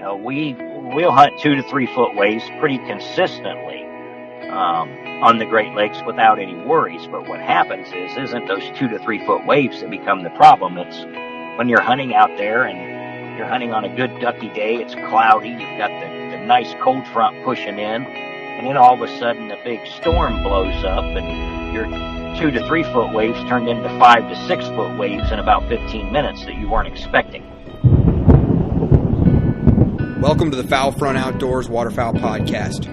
we'll hunt 2 to 3 foot waves pretty consistently on the Great Lakes without any worries. But what happens isn't those 2 to 3 foot waves that become the problem. It's when you're hunting out there and you're hunting on a good ducky day, it's cloudy, you've got the nice cold front pushing in, and then all of a sudden a big storm blows up and your 2 to 3 foot waves turned into 5 to 6 foot waves in about 15 minutes that you weren't expecting. Welcome to the Fowl Front Outdoors Waterfowl Podcast,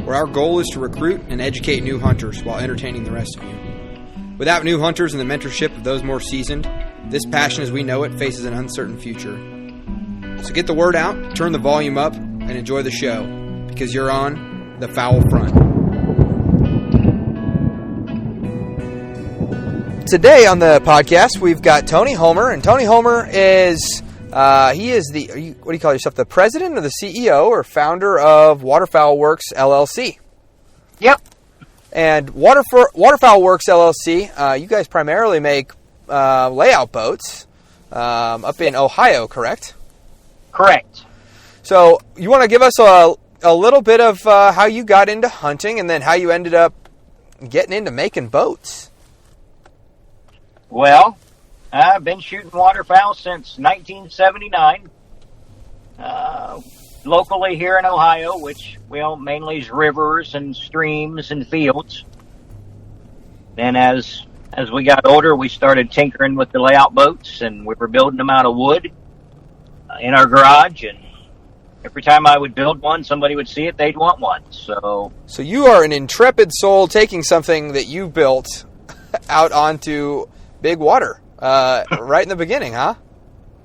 where our goal is to recruit and educate new hunters while entertaining the rest of you. Without new hunters and the mentorship of those more seasoned, this passion as we know it faces an uncertain future. So get the word out, turn the volume up, and enjoy the show, because you're on the Fowl Front. Today on the podcast, we've got Tony Homer, and Tony Homer is... he is what do you call yourself, the president or the CEO or founder of Waterfowl Works LLC? Yep. And Waterfowl Works LLC, you guys primarily make layout boats up in Ohio, correct? Correct. So you want to give us a little bit of how you got into hunting and then how you ended up getting into making boats? Well, I've been shooting waterfowl since 1979. Locally here in Ohio, which, mainly is rivers and streams and fields. Then as we got older, we started tinkering with the layout boats, and we were building them out of wood in our garage. And every time I would build one, somebody would see it, they'd want one. So you are an intrepid soul taking something that you built out onto big water. Right in the beginning, huh?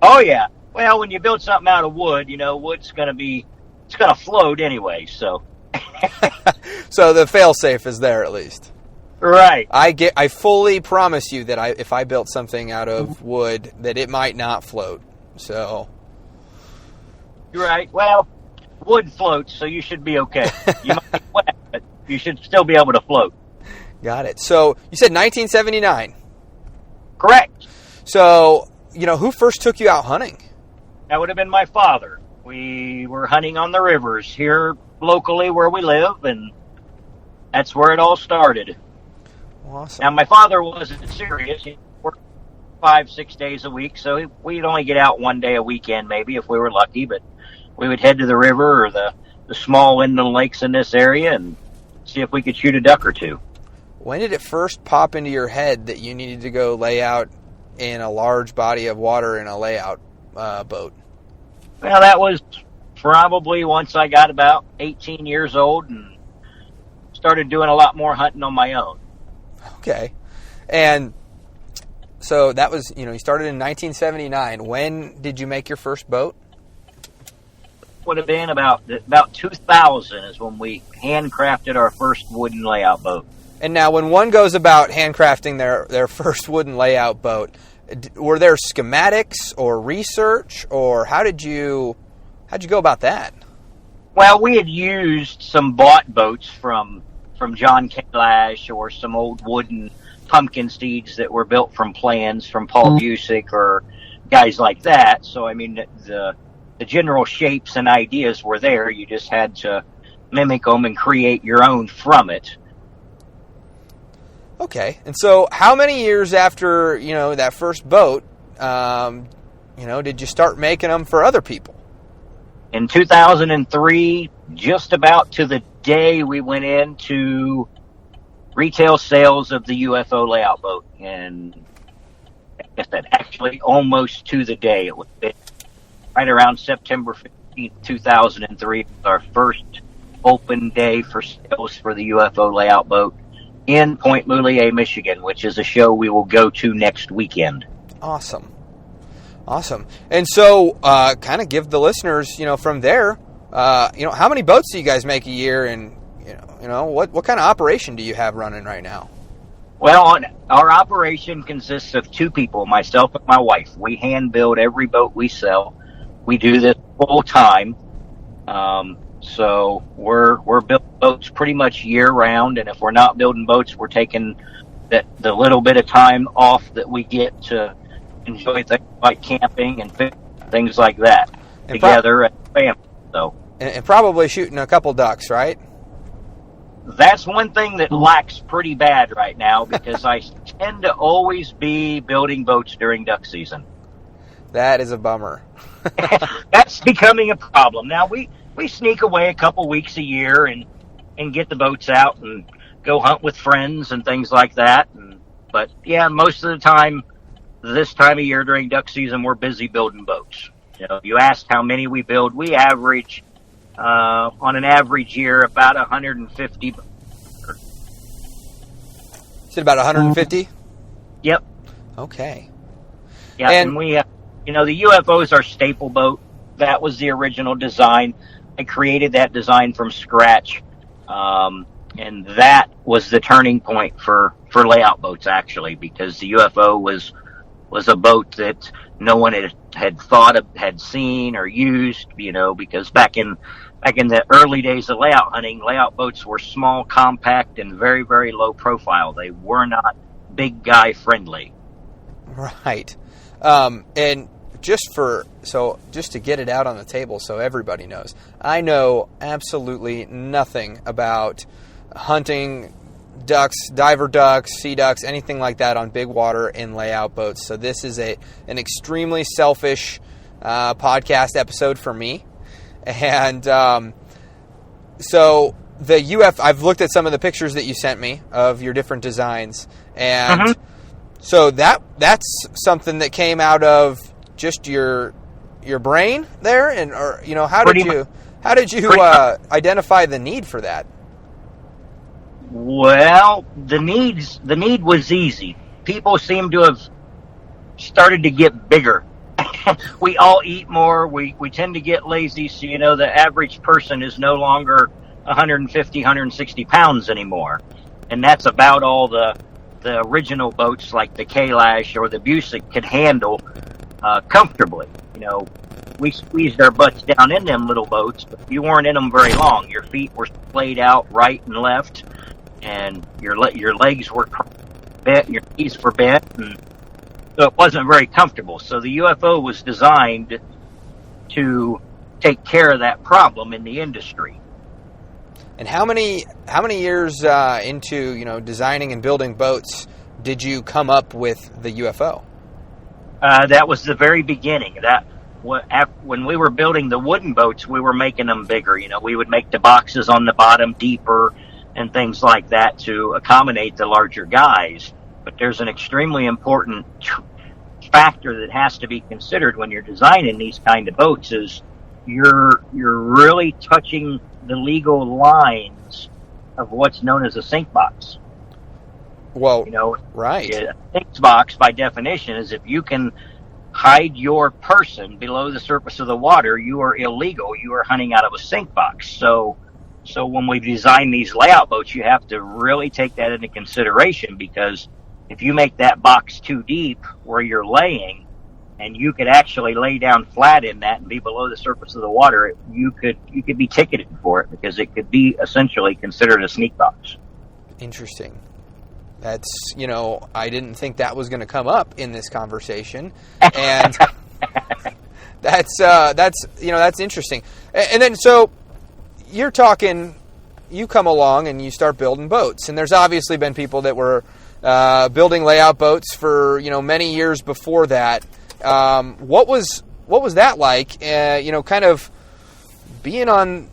Oh, yeah. Well, when you build something out of wood, wood's going to float anyway, so. So the fail-safe is there at least. Right. I fully promise you that if I built something out of wood, that it might not float, so. You're right. Well, wood floats, so you should be okay. You might be wet, but you should still be able to float. Got it. So you said 1979. Correct. So, who first took you out hunting? That would have been my father. We were hunting on the rivers here locally where we live, and that's where it all started. Awesome. Now, my father wasn't serious. He worked 5-6 days a week, so we'd only get out one day a weekend maybe if we were lucky, but we would head to the river or the small inland lakes in this area and see if we could shoot a duck or two. When did it first pop into your head that you needed to go lay out in a large body of water in a layout boat? Well, that was probably once I got about 18 years old and started doing a lot more hunting on my own. Okay. And so that was, you started in 1979. When did you make your first boat? Would have been about 2000 is when we handcrafted our first wooden layout boat. And now when one goes about handcrafting their first wooden layout boat, were there schematics or research, or how'd you go about that? Well, we had used some bought boats from John Kalash or some old wooden pumpkin steeds that were built from plans from Paul Busick or guys like that. So, the general shapes and ideas were there. You just had to mimic them and create your own from it. Okay, and so how many years after, that first boat, did you start making them for other people? In 2003, just about to the day we went into retail sales of the UFO layout boat. And I guess that actually almost to the day. It was right around September 15th, 2003, our first open day for sales for the UFO layout boat in Point Moulier, Michigan, which is a show we will go to next weekend. Awesome. And so, kind of give the listeners, from there, how many boats do you guys make a year, and what kind of operation do you have running right now? Well, our operation consists of 2 people, myself and my wife. We hand build every boat we sell. We do this full time. So we're building boats pretty much year round, and if we're not building boats, we're taking the little bit of time off that we get to enjoy things like camping and things like that together as a family. And probably shooting a couple ducks, right? That's one thing that lacks pretty bad right now because I tend to always be building boats during duck season. That is a bummer. That's becoming a problem. Now, we sneak away a couple weeks a year and get the boats out and go hunt with friends and things like that. But, yeah, most of the time, this time of year during duck season, we're busy building boats. You asked how many we build. We average, on an average year, about 150. You said about 150? Yep. Okay. Yeah, and we, the UFO is our staple boat. That was the original design. I created that design from scratch. And that was the turning point for layout boats, actually, because the UFO was a boat that no one had thought of, had seen or used, because back in the early days of layout hunting, layout boats were small, compact, and very, very low profile. They were not big guy friendly. Right. And just to get it out on the table so everybody knows, I know absolutely nothing about hunting ducks, diver ducks, sea ducks, anything like that on big water in layout boats. So this is an extremely selfish podcast episode for me. And so the I've looked at some of the pictures that you sent me of your different designs, and so that's something that came out of just your brain there, and how did you identify the need for that? Well, the need was easy. People seem to have started to get bigger. We all eat more. We tend to get lazy. So, the average person is no longer 150, 160 pounds anymore. And that's about all the original boats like the Kalash or the Busick could handle comfortably. We squeezed our butts down in them little boats, but you weren't in them very long. Your feet were splayed out right and left, and your legs were bent, your knees were bent, and so it wasn't very comfortable. So the UFO was designed to take care of that problem in the industry. And how many years into designing and building boats did you come up with the UFO? That was the very beginning. When we were building the wooden boats, we were making them bigger. We would make the boxes on the bottom deeper and things like that to accommodate the larger guys. But there's an extremely important factor that has to be considered when you're designing these kind of boats is you're really touching the legal lines of what's known as a sink box. Well, right. A sink box, by definition, is if you can hide your person below the surface of the water, you are illegal. You are hunting out of a sink box. So when we design these layout boats, you have to really take that into consideration, because if you make that box too deep where you're laying, and you could actually lay down flat in that and be below the surface of the water, you could be ticketed for it, because it could be essentially considered a sneak box. Interesting. That's, I didn't think that was going to come up in this conversation, and that's interesting. And then, so you're talking, you come along and you start building boats, and there's obviously been people that were building layout boats for many years before that. What was that like? Kind of being on,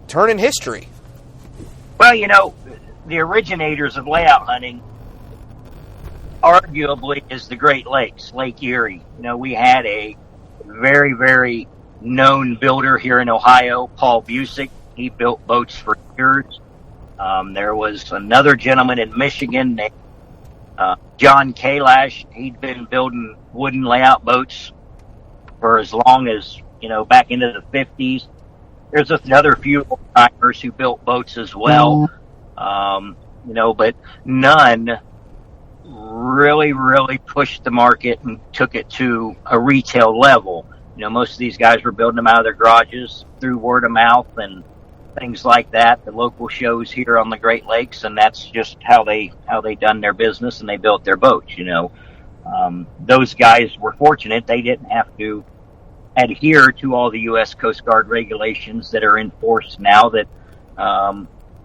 turning history. Well, the originators of layout hunting arguably is the Great Lakes, Lake Erie. We had a very, very known builder here in Ohio, Paul Busick. He built boats for years. There was another gentleman in Michigan named John Kalash. He'd been building wooden layout boats for as long as, back into the 50s. There's another few old-timers who built boats as well. But none really, really pushed the market and took it to a retail level. Most of these guys were building them out of their garages through word of mouth and things like that, the local shows here on the Great Lakes, and that's just how they done their business, and they built their boats. Those guys were fortunate; they didn't have to adhere to all the U.S. Coast Guard regulations that are in force now that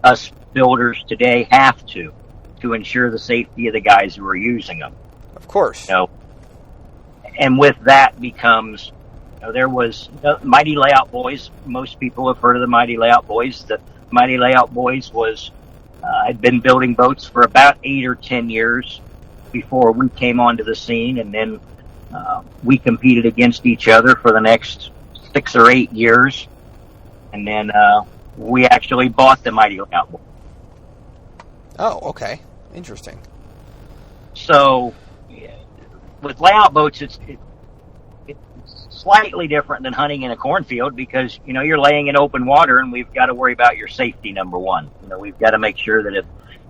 us builders today have to ensure the safety of the guys who are using them. Of course. And with that becomes, there was Mighty Layout Boys. Most people have heard of the Mighty Layout Boys. The Mighty Layout Boys had been building boats for about 8 or 10 years before we came onto the scene, and then we competed against each other for the next 6 or 8 years, and then we actually bought the Mighty Layout Boys. Oh, okay. Interesting. So, with layout boats, it's slightly different than hunting in a cornfield because, you're laying in open water and we've got to worry about your safety, number one. We've got to make sure that if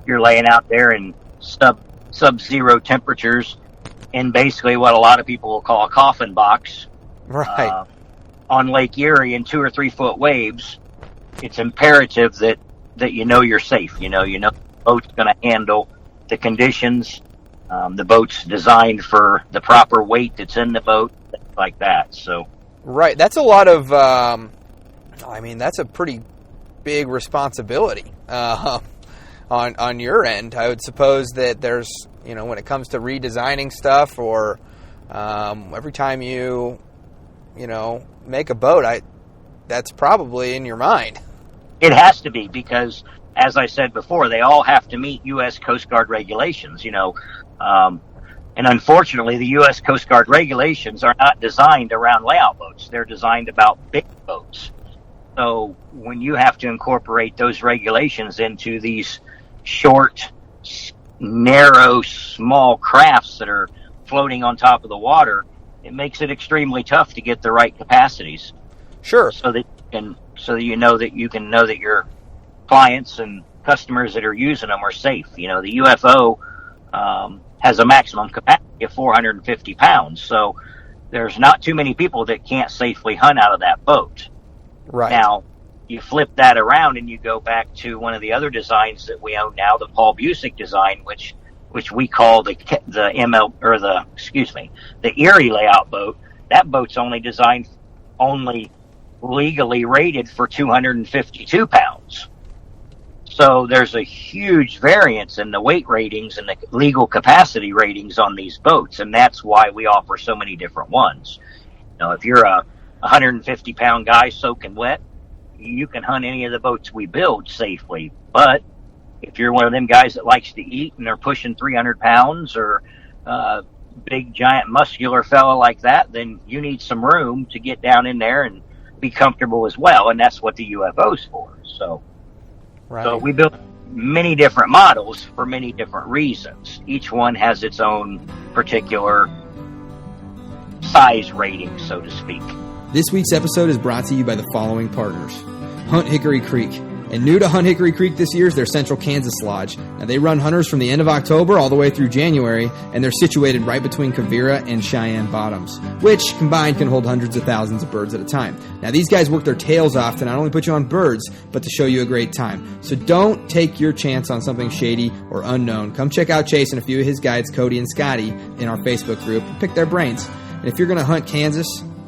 you're laying out there in sub-zero temperatures in basically what a lot of people will call a coffin box, right, on Lake Erie in 2 or 3 foot waves, it's imperative that you're safe. The boat's going to handle the conditions. The boat's designed for the proper weight that's in the boat, things like that. So, right, that's a lot of. That's a pretty big responsibility on your end. I would suppose that there's, when it comes to redesigning stuff, or every time you make a boat, that's probably in your mind. It has to be because, as I said before, they all have to meet U.S. Coast Guard regulations. And unfortunately, the U.S. Coast Guard regulations are not designed around layout boats. They're designed about big boats. So when you have to incorporate those regulations into these short, narrow, small crafts that are floating on top of the water, it makes it extremely tough to get the right capacities. Sure. So that you know that your clients and customers that are using them are safe. The UFO has a maximum capacity of 450 pounds, so there's not too many people that can't safely hunt out of that boat. Right. Now, you flip that around and you go back to one of the other designs that we own now, the Paul Busick design, which we call the Erie layout boat. That boat's only legally rated for 252 pounds. So there's a huge variance in the weight ratings and the legal capacity ratings on these boats, and that's why we offer so many different ones. If you're a 150-pound guy soaking wet, you can hunt any of the boats we build safely. But if you're one of them guys that likes to eat and they're pushing 300 pounds or big, giant, muscular fella like that, then you need some room to get down in there and be comfortable as well, and that's what the UFO's for. So. Right. So we built many different models for many different reasons. Each one has its own particular size rating, so to speak. This week's episode is brought to you by the following partners. Hunt Hickory Creek. And new to Hunt Hickory Creek this year is their Central Kansas Lodge. Now, they run hunters from the end of October all the way through January, and they're situated right between Quivira and Cheyenne Bottoms, which combined can hold hundreds of thousands of birds at a time. Now, these guys work their tails off to not only put you on birds, but to show you a great time. So don't take your chance on something shady or unknown. Come check out Chase and a few of his guides, Cody and Scotty, in our Facebook group and pick their brains. And if you're going to hunt Kansas,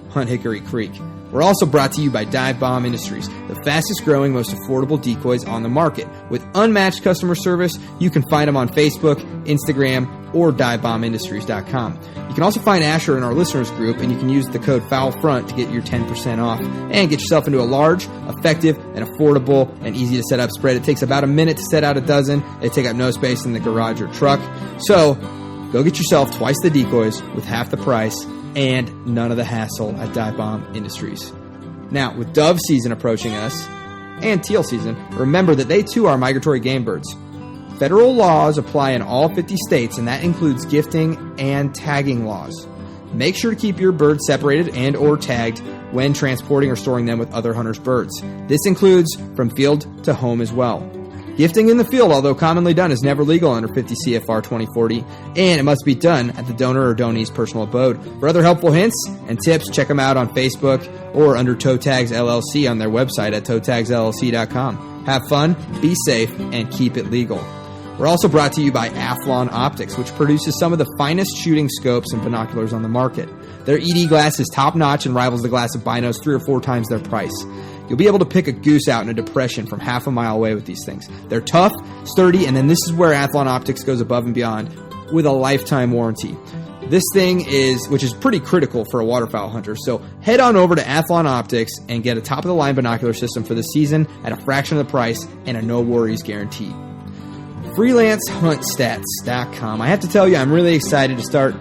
hunt Hickory Creek. We're also brought to you by Dive Bomb Industries, the fastest growing, most affordable decoys on the market. With unmatched customer service, you can find them on Facebook, Instagram, or DiveBombIndustries.com. You can also find Asher in our listeners group, and you can use the code FOULFRONT to get your 10% off and get yourself into a large, effective, and affordable and easy to set up spread. It takes about a minute to set out a dozen. They take up no space in the garage or truck. So go get yourself twice the decoys with half the price and none of the hassle at Dive Bomb Industries. Now, with dove season approaching us, and teal season, remember that they too are migratory game birds. Federal laws apply in all 50 states, and that includes gifting and tagging laws. Make sure to keep your birds separated and or tagged when transporting or storing them with other hunters' birds. This includes from field to home as well. Gifting in the field, although commonly done, is never legal under 50 CFR 2040, and it must be done at the donor or donee's personal abode. For other helpful hints and tips, check them out on Facebook or under Tags Llc on their website at TagSLC.com. Have fun, be safe, and keep it legal. We're also brought to you by Athlon Optics, which produces some of the finest shooting scopes and binoculars on the market. Their ED glass is top-notch and rivals the glass of binos 3 or 4 times their price. You'll be able to pick a goose out in a depression from half a mile away with these things. They're tough, sturdy, and then this is where Athlon Optics goes above and beyond with a lifetime warranty. This thing which is pretty critical for a waterfowl hunter. So head on over to Athlon Optics and get a top-of-the-line binocular system for the season at a fraction of the price and a no-worries guarantee. FreelanceHuntStats.com. I have to tell you, I'm really excited to start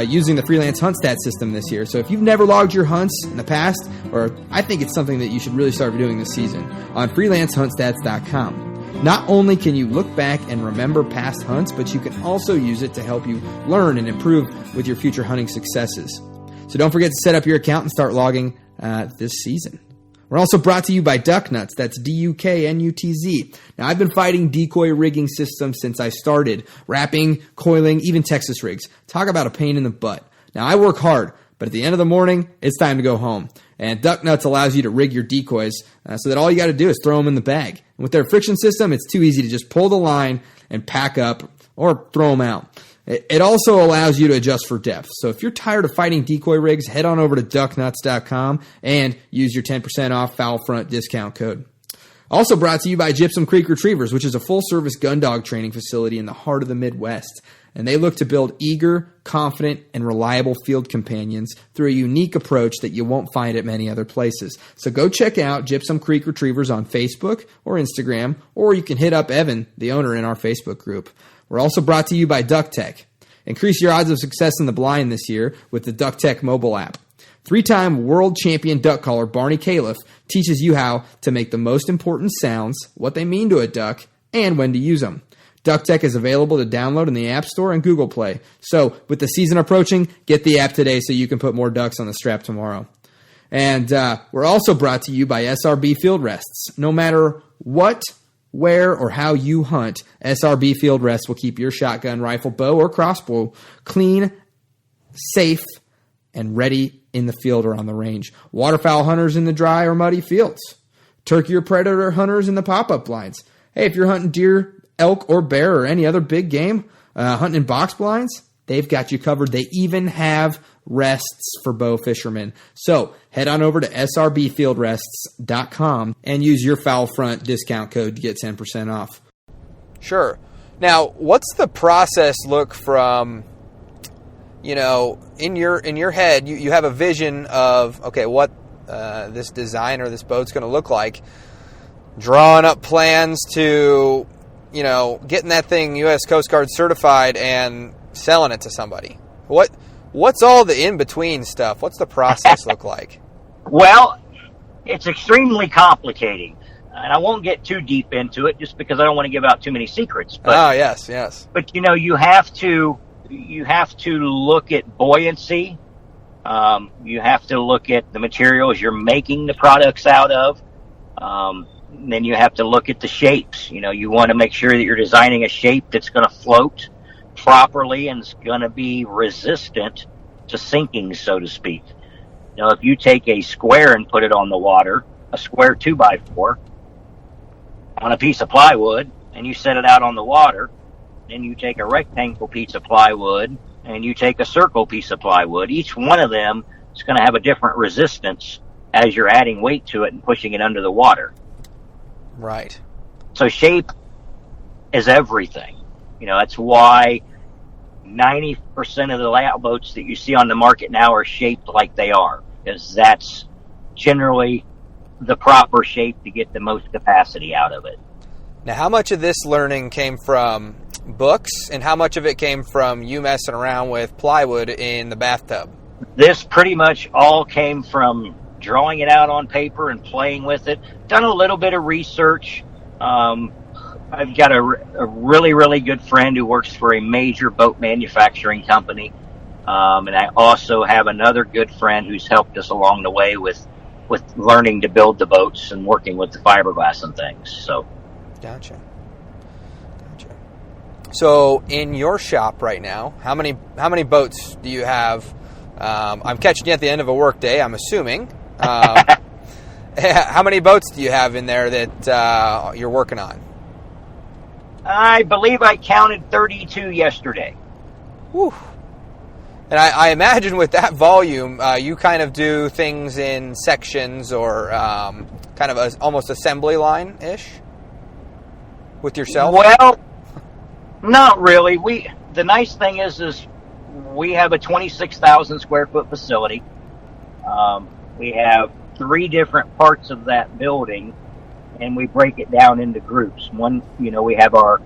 using the Freelance Hunt Stats system this year. So if you've never logged your hunts in the past, or I think it's something that you should really start doing this season, on FreelanceHuntStats.com. Not only can you look back and remember past hunts, but you can also use it to help you learn and improve with your future hunting successes. So don't forget to set up your account and start logging this season. We're also brought to you by Duck Nuts. That's DUKNUTZ. Now, I've been fighting decoy rigging systems since I started. Wrapping, coiling, even Texas rigs. Talk about a pain in the butt. Now, I work hard, but at the end of the morning, it's time to go home. And Duck Nuts allows you to rig your decoys so that all you got to do is throw them in the bag. And with their friction system, it's too easy to just pull the line and pack up or throw them out. It also allows you to adjust for depth. So if you're tired of fighting decoy rigs, head on over to ducknuts.com and use your 10% off foul front discount code. Also brought to you by Gypsum Creek Retrievers, which is a full-service gun dog training facility in the heart of the Midwest. And they look to build eager, confident, and reliable field companions through a unique approach that you won't find at many other places. So go check out Gypsum Creek Retrievers on Facebook or Instagram, or you can hit up Evan, the owner, in our Facebook group. We're also brought to you by DuckTech. Increase your odds of success in the blind this year with the DuckTech mobile app. 3-time world champion duck caller Barney Califf teaches you how to make the most important sounds, what they mean to a duck, and when to use them. DuckTech is available to download in the App Store and Google Play. So, with the season approaching, get the app today so you can put more ducks on the strap tomorrow. And we're also brought to you by SRB Field Rests. No matter what, where, or how you hunt, SRB Field Rest will keep your shotgun, rifle, bow, or crossbow clean, safe, and ready in the field or on the range. Waterfowl hunters in the dry or muddy fields. Turkey or predator hunters in the pop-up blinds. Hey, if you're hunting deer, elk, or bear, or any other big game, hunting in box blinds, they've got you covered. They even have rests for bow fishermen. So head on over to srbfieldrests.com and use your foul front discount code to get 10% off. Sure. Now, what's the process look from, in your head, you have a vision of, okay, what this design or this boat's going to look like, drawing up plans to, getting that thing U.S. Coast Guard certified and selling it to somebody. What's all the in-between stuff? What's the process look like? Well, it's extremely complicated, and I won't get too deep into it just because I don't want to give out too many secrets. But, yes. But you have to look at buoyancy. You have to look at the materials you're making the products out of. Then you have to look at the shapes. You want to make sure that you're designing a shape that's going to float properly and is going to be resistant to sinking, so to speak. If you take a square and put it on the water, a square 2x4 on a piece of plywood, and you set it out on the water, then you take a rectangle piece of plywood and you take a circle piece of plywood. Each one of them is going to have a different resistance as you're adding weight to it and pushing it under the water. Right. So shape is everything. That's why 90% of the layout boats that you see on the market now are shaped like they are, because that's generally the proper shape to get the most capacity out of it. Now, how much of this learning came from books, and how much of it came from you messing around with plywood in the bathtub? This pretty much all came from drawing it out on paper and playing with it. Done a little bit of research. I've got a really, really good friend who works for a major boat manufacturing company. And I also have another good friend who's helped us along the way with learning to build the boats and working with the fiberglass and things. So, Gotcha. So in your shop right now, how many boats do you have? I'm catching you at the end of a work day, I'm assuming. How many boats do you have in there that you're working on? I believe I counted 32 yesterday. Whew. And I imagine with that volume, you kind of do things in sections or kind of almost assembly line-ish with yourself? Well, not really. The nice thing is we have a 26,000 square foot facility. We have 3 different parts of that building, and we break it down into groups. One, we have our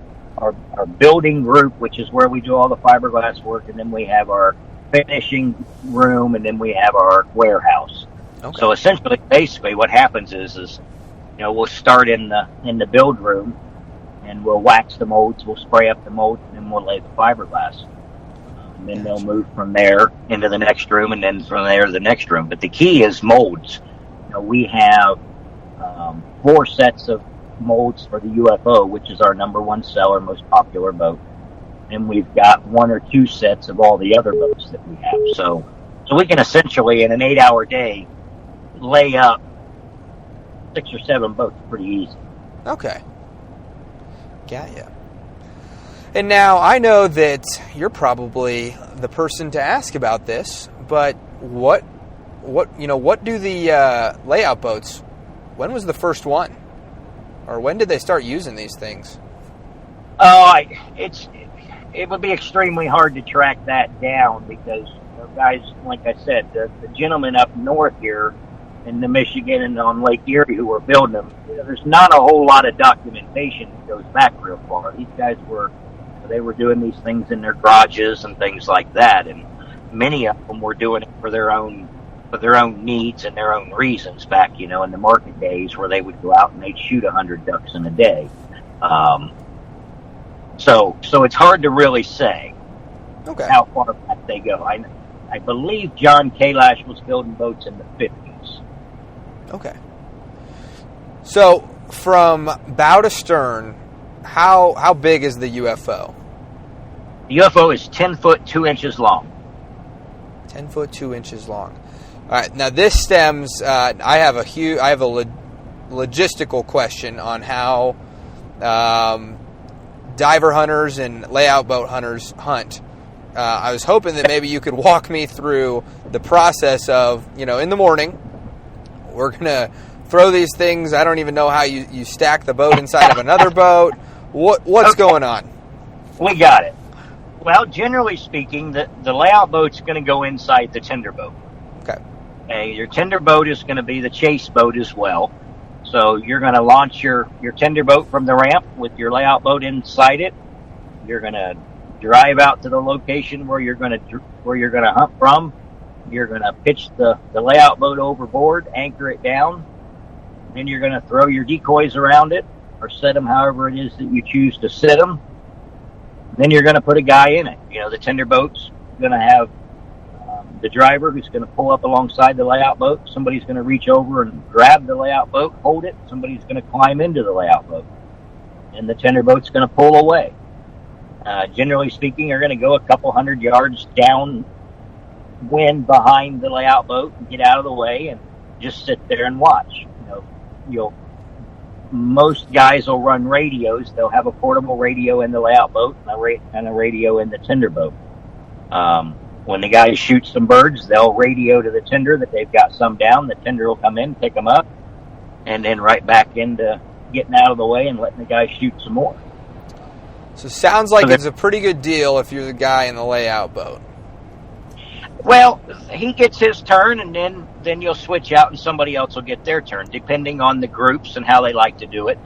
building group, which is where we do all the fiberglass work, and then we have our finishing room, and then we have our warehouse. Okay. So essentially, basically, what happens is we'll start in the build room, and we'll wax the molds, we'll spray up the molds, and then we'll lay the fiberglass. And then they'll move from there into the next room, and then from there to the next room. But the key is molds. We have 4 sets of molds for the UFO, which is our number 1 seller, most popular boat. And we've got 1 or 2 sets of all the other boats that we have. So we can essentially, in an 8-hour day, lay up 6 or 7 boats pretty easy. Okay. Got ya. And now I know that you're probably the person to ask about this, but what do the layout boats? When was the first one, or when did they start using these things? It would be extremely hard to track that down because guys, like I said, the gentlemen up north here in the Michigan and on Lake Erie who were building them, there's not a whole lot of documentation that goes back real far. These guys were doing these things in their garages and things like that, and many of them were doing it for their own needs and their own reasons back, in the market days where they would go out and they'd shoot 100 ducks in a day. So it's hard to really say how far back they go. I believe John Kalash was building boats in the 50s. Okay. So from bow to stern, how big is the UFO? The UFO is 10 foot 2 inches long. 10 foot 2 inches long. All right. Now this stems. I have a logistical question on how diver hunters and layout boat hunters hunt. I was hoping that maybe you could walk me through the process of, in the morning, we're going to throw these things. I don't even know how you stack the boat inside of another boat. What's going on? We got it. Well, generally speaking, the layout boat's going to go inside the tender boat. Okay. Your tender boat is going to be the chase boat as well. So you're going to launch your tender boat from the ramp with your layout boat inside it. You're going to drive out to the location where you're going to hunt from. You're going to pitch the layout boat overboard, anchor it down. Then you're going to throw your decoys around it or set them however it is that you choose to set them. Then you're going to put a guy in it. The tender boat's going to have the driver who's going to pull up alongside the layout boat. Somebody's going to reach over and grab the layout boat, hold it. Somebody's going to climb into the layout boat. And the tender boat's going to pull away. Generally speaking, you're going to go a couple 100 yards downwind behind the layout boat and get out of the way and just sit there and watch. Most guys will run radios. They'll have a portable radio in the layout boat and a radio in the tender boat. When the guys shoot some birds, they'll radio to the tender that they've got some down. The tender will come in, pick them up, and then right back into getting out of the way and letting the guys shoot some more. So it sounds like it's a pretty good deal if you're the guy in the layout boat. Well, he gets his turn, and then you'll switch out, and somebody else will get their turn, depending on the groups and how they like to do it.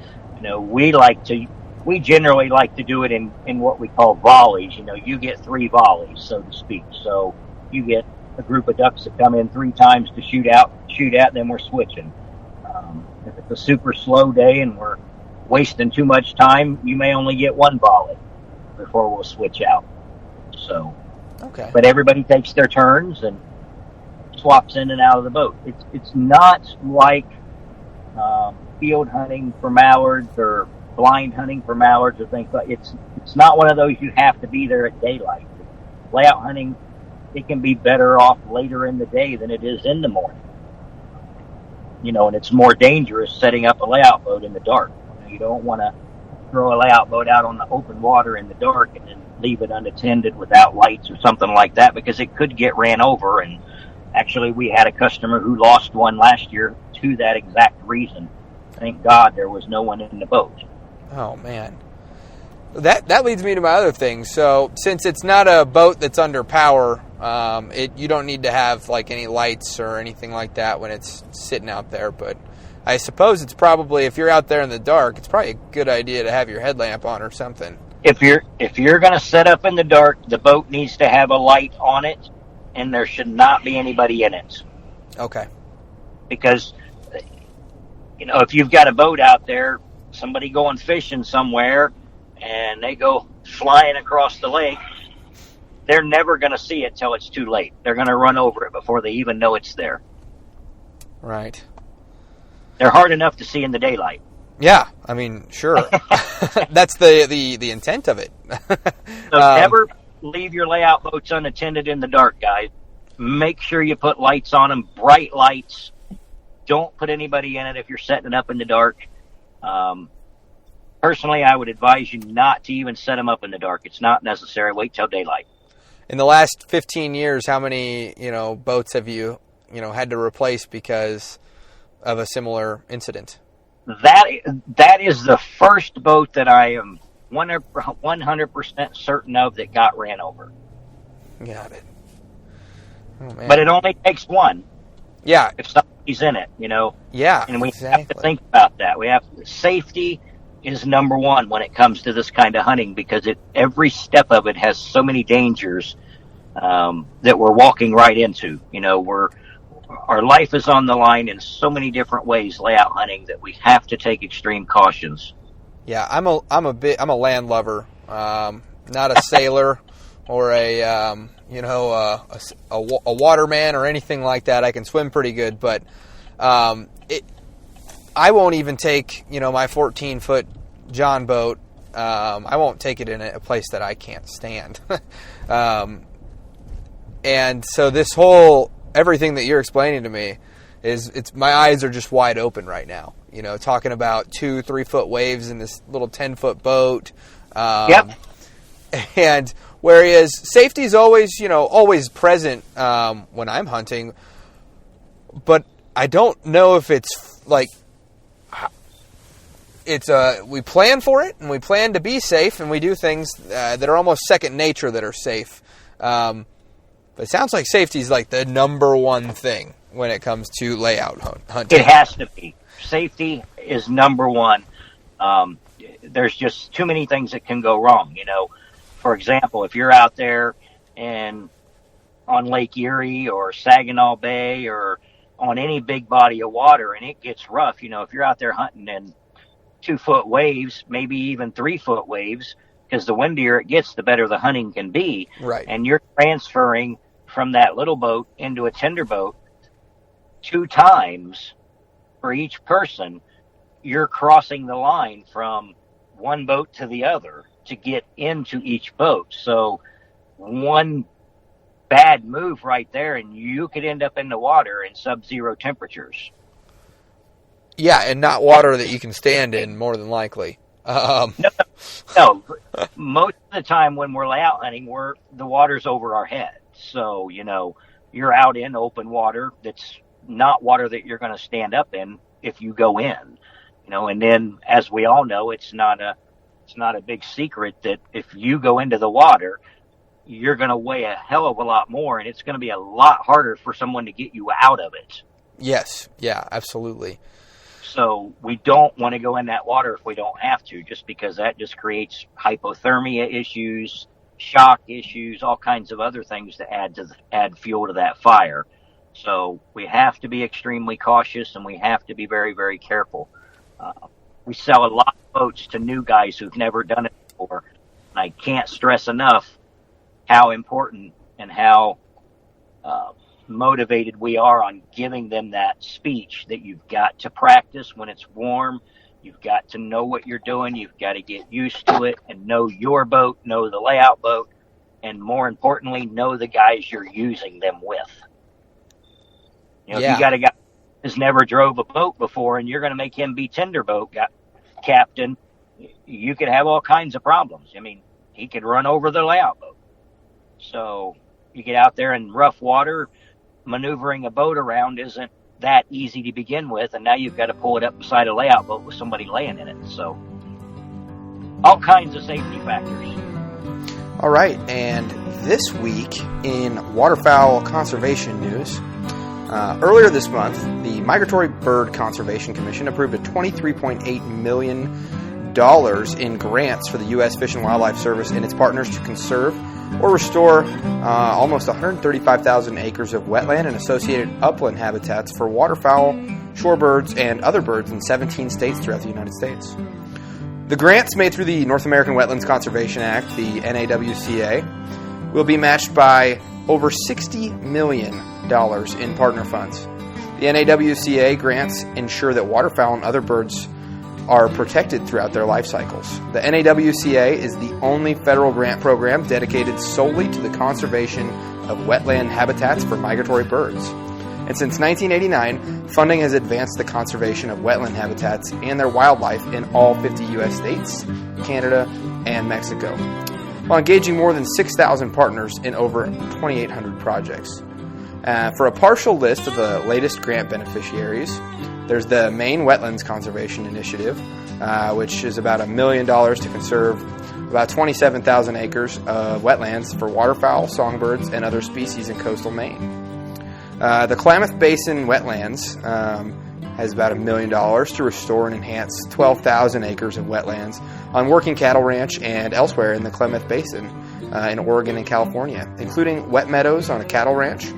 We generally like to do it in what we call volleys. You get 3 volleys, so to speak. So you get a group of ducks that come in 3 times to shoot at, then we're switching. If it's a super slow day and we're wasting too much time, you may only get 1 volley before we'll switch out. So, okay. But everybody takes their turns and swaps in and out of the boat. It's not like field hunting for mallards or blind hunting for mallards or things like it's not one of those you have to be there at daylight. Layout hunting, it can be better off later in the day than it is in the morning. And it's more dangerous setting up a layout boat in the dark. You don't want to throw a layout boat out on the open water in the dark and then leave it unattended without lights or something like that, because it could get ran over. And actually, we had a customer who lost one last year to that exact reason. Thank God there was no one in the boat. Oh, man. That leads me to my other thing. So since it's not a boat that's under power, you don't need to have like any lights or anything like that when it's sitting out there. But I suppose it's probably, if you're out there in the dark, it's probably a good idea to have your headlamp on or something. If you're going to set up in the dark, the boat needs to have a light on it, and there should not be anybody in it. Okay. Because, if you've got a boat out there, somebody going fishing somewhere, and they go flying across the lake, they're never going to see it till it's too late. They're going to run over it before they even know it's there. Right. They're hard enough to see in the daylight. Yeah, I mean, sure. That's the intent of it. So never leave your layout boats unattended in the dark, guys. Make sure you put lights on them, bright lights. Don't put anybody in it if you're setting it up in the dark. Personally, I would advise you not to even set them up in the dark. It's not necessary. Wait till daylight. In the last 15 years, how many boats have you had to replace because of a similar incident? That is the first boat that I am 100% certain of that got ran over. Got it. Oh, man. But it only takes one. Yeah. If somebody's in it, Yeah. And we exactly. have to think about that. Safety is number one when it comes to this kind of hunting, because every step of it has so many dangers that we're walking right into. Our life is on the line in so many different ways, layout hunting, that we have to take extreme cautions. Yeah, I'm a land lover, not a sailor or a waterman or anything like that. I can swim pretty good, but I won't even take my 14-foot John boat. I won't take it in a place that I can't stand. And so this whole everything that you're explaining to me it's my eyes are just wide open right now. Talking about 2-3 foot waves in this little 10-foot boat. Yep. And whereas safety is always present when I'm hunting, but I don't know if it's like we plan for it and we plan to be safe and we do things that are almost second nature that are safe. But it sounds like safety is like the number one thing when it comes to layout hunting. It has to be. Safety is number one. There's just too many things that can go wrong. For example, if you're out there on Lake Erie or Saginaw Bay or on any big body of water and it gets rough, if you're out there hunting in 2-foot waves, maybe even 3-foot waves, because the windier it gets, the better the hunting can be. Right. And you're transferring from that little boat into a tender boat 2 times for each person. You're crossing the line from one boat to the other to get into each boat. So one bad move right there and you could end up in the water in sub-zero temperatures. Yeah, and not water that you can stand in, more than likely. No. Most of the time when we're layout hunting, the water's over our head. So, you're out in open water that's not water that you're going to stand up in if you go in. And then, as we all know, it's not a big secret that if you go into the water, you're going to weigh a hell of a lot more, and it's going to be a lot harder for someone to get you out of it. Yes. Yeah, absolutely. So we don't want to go in that water if we don't have to, just because that just creates hypothermia issues, shock issues, all kinds of other things to add fuel to that fire. So we have to be extremely cautious, and we have to be very, very careful. We sell a lot of boats to new guys who've never done it before. And I can't stress enough how important and how motivated we are on giving them that speech that you've got to practice when it's warm. You've got to know what you're doing. You've got to get used to it and know your boat, know the layout boat, and more importantly, know the guys you're using them with. If you got a guy who's never drove a boat before and you're going to make him be tender boat captain, you could have all kinds of problems. I mean, he could run over the layout boat. So you get out there in rough water, maneuvering a boat around isn't that easy to begin with, and now you've got to pull it up beside a layout boat with somebody laying in it. So all kinds of safety factors. All right, and this week in waterfowl conservation news, earlier this month, the Migratory Bird Conservation Commission approved a $23.8 million in grants for the U.S. Fish and Wildlife Service and its partners to conserve or restore almost 135,000 acres of wetland and associated upland habitats for waterfowl, shorebirds, and other birds in 17 states throughout the United States. The grants made through the North American Wetlands Conservation Act, the NAWCA, will be matched by over $60 million in partner funds. The NAWCA grants ensure that waterfowl and other birds are protected throughout their life cycles. The NAWCA is the only federal grant program dedicated solely to the conservation of wetland habitats for migratory birds. And since 1989, funding has advanced the conservation of wetland habitats and their wildlife in all 50 U.S. states, Canada, and Mexico, while engaging more than 6,000 partners in over 2,800 projects. For a partial list of the latest grant beneficiaries, there's the Maine Wetlands Conservation Initiative, which is about $1 million to conserve about 27,000 acres of wetlands for waterfowl, songbirds, and other species in coastal Maine. The Klamath Basin Wetlands has about $1 million to restore and enhance 12,000 acres of wetlands on Working Cattle Ranch and elsewhere in the Klamath Basin in Oregon and California, including wet meadows on a cattle ranch.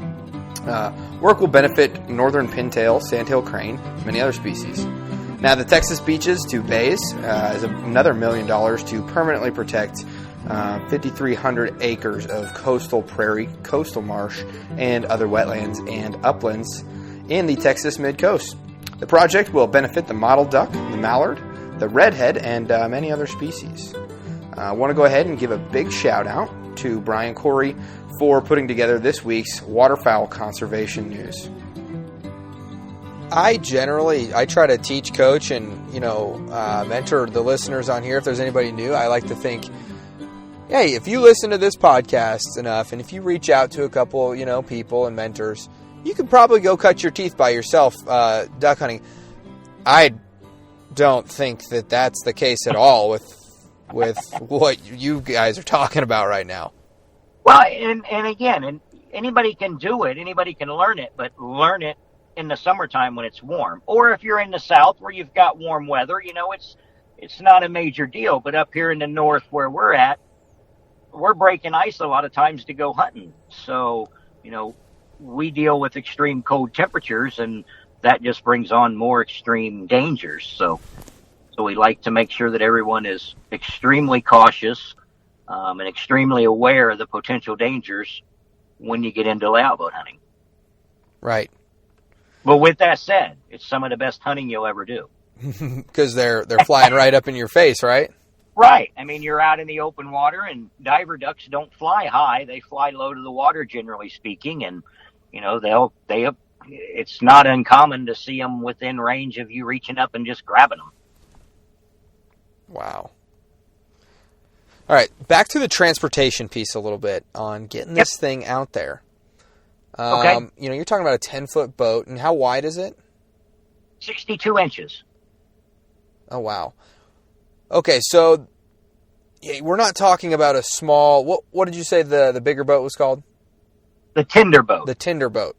Work will benefit northern pintail, sandhill crane, and many other species. Now, the Texas beaches to bays is another $1 million to permanently protect 5,300 acres of coastal prairie, coastal marsh, and other wetlands and uplands in the Texas mid-coast. The project will benefit the mottled duck, the mallard, the redhead, and many other species. I want to go ahead and give a big shout-out to Brian Corey for putting together this week's waterfowl conservation news. I try to teach, coach, and mentor the listeners on here. If there's anybody new, I like to think, hey, if you listen to this podcast enough, and if you reach out to a couple, people and mentors, you could probably go cut your teeth by yourself duck hunting. I don't think that that's the case at all with what you guys are talking about right now. Well, and again, anybody can do it, anybody can learn it, but learn it in the summertime when it's warm. Or if you're in the south where you've got warm weather, it's not a major deal. But up here in the north where we're at, we're breaking ice a lot of times to go hunting. So, we deal with extreme cold temperatures, and that just brings on more extreme dangers. So we like to make sure that everyone is extremely cautious and extremely aware of the potential dangers when you get into layout boat hunting. Right. But with that said, it's some of the best hunting you'll ever do. Because they're flying right up in your face, right? Right. I mean, you're out in the open water, and diver ducks don't fly high; they fly low to the water, generally speaking. And it's not uncommon to see them within range of you reaching up and just grabbing them. Wow. All right, back to the transportation piece a little bit on getting this thing out there. Okay. You're talking about a 10-foot boat, and how wide is it? 62 inches. Oh, wow. Okay, so we're not talking about a small... What did you say the bigger boat was called? The tinder boat. The tinder boat.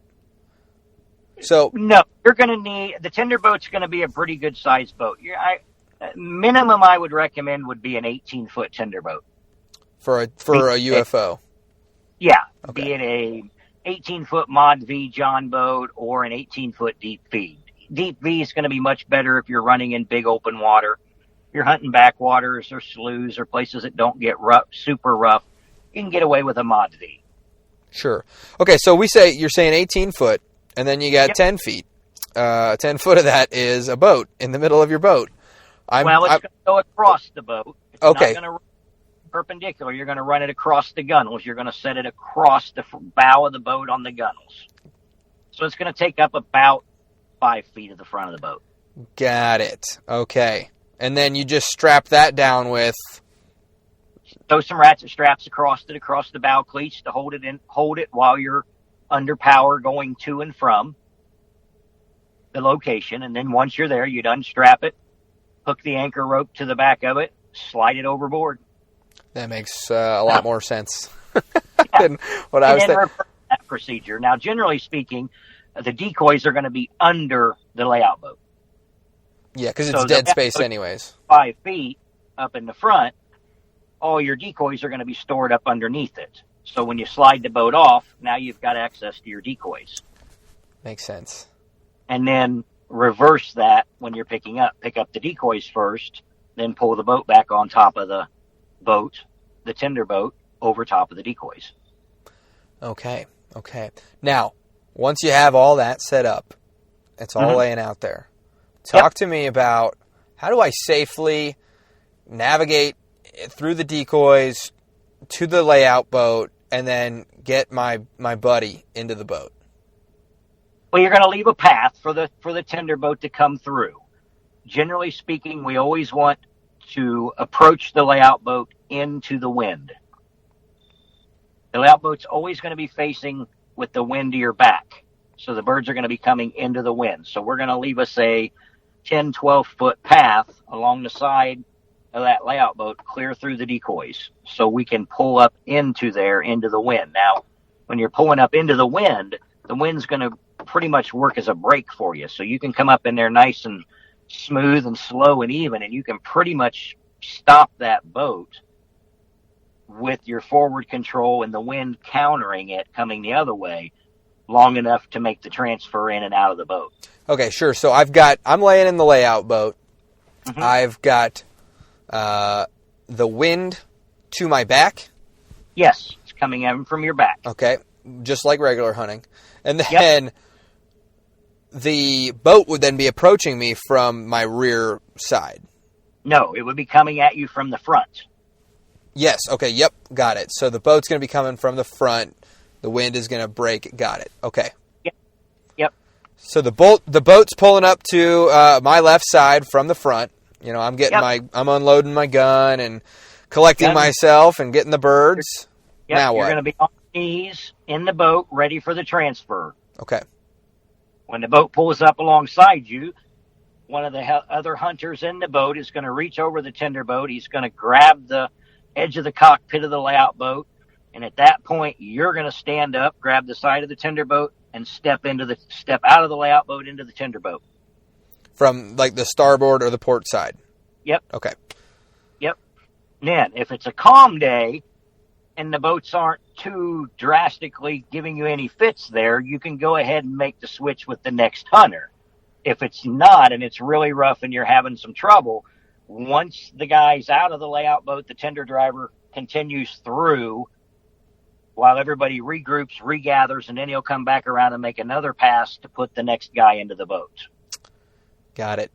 So no, you're going to need... The tinder boat's going to be a pretty good-sized boat. Minimum I would recommend would be an 18-foot tinder boat. For a UFO? Yeah, okay. Be it a 18-foot Mod V John boat or an 18-foot deep V. Deep V is going to be much better if you're running in big open water. If you're hunting backwaters or sloughs or places that don't get super rough, you can get away with a Mod V. Sure. Okay, so you're saying 18 foot, and then you got 10 feet. 10 foot of that is a boat in the middle of your boat. It's going to go across the boat. It's okay. not going to run perpendicular. You're going to run it across the gunnels. You're going to set it across the bow of the boat on the gunnels. So it's going to take up about 5 feet of the front of the boat. Got it. Okay. And then you just strap that down with... Throw some ratchet straps across the bow cleats to hold it while you're under power going to and from the location. And then once you're there, you'd unstrap it, hook the anchor rope to the back of it, slide it overboard. That makes a lot more sense than what I was thinking. That procedure. Now, generally speaking, the decoys are going to be under the layout boat. Yeah, because it's dead space anyways. 5 feet up in the front, all your decoys are going to be stored up underneath it. So when you slide the boat off, now you've got access to your decoys. Makes sense. And then reverse that when you're picking up. Pick up the decoys first, then pull the boat back on top of the boat, the tender boat, over top of the decoys. Okay. Now, once you have all that set up, it's all laying out there. Talk to me about how do I safely navigate through the decoys to the layout boat and then get my buddy into the boat? Well, you're going to leave a path for the tender boat to come through. Generally speaking, we always want to approach the layout boat into the wind. The layout boat's always going to be facing with the wind to your back. So the birds are going to be coming into the wind. So we're going to leave us a 10, 12-foot path along the side of that layout boat clear through the decoys so we can pull up into the wind. Now, when you're pulling up into the wind's going to pretty much work as a brake for you. So you can come up in there nice and smooth and slow and even, and you can pretty much stop that boat with your forward control and the wind countering it coming the other way long enough to make the transfer in and out of the boat. Okay, sure. So I'm laying in the layout boat. I've got the wind to my back. Yes, it's coming in from your back. Okay, just like regular hunting. And then the boat would then be approaching me from my rear side. No, it would be coming at you from the front. Yes, okay, yep, got it. So the boat's going to be coming from the front. The wind is going to break. Got it. Okay. Yep. So the boat's pulling up to my left side from the front. You know, I'm getting I'm unloading my gun and collecting myself and getting the birds. Yep. Now what? You're going to be on your knees in the boat, ready for the transfer. Okay. When the boat pulls up alongside you, one of the other hunters in the boat is going to reach over the tender boat. He's going to grab the edge of the cockpit of the layout boat. And at that point, you're going to stand up, grab the side of the tender boat, and step out of the layout boat into the tender boat. From like the starboard or the port side? Yep. Okay. Yep. Then, if it's a calm day and the boats aren't too drastically giving you any fits there, you can go ahead and make the switch with the next hunter. If it's not and it's really rough and you're having some trouble, once the guy's out of the layout boat, the tender driver continues through while everybody regroups, regathers, and then he'll come back around and make another pass to put the next guy into the boat. Got it.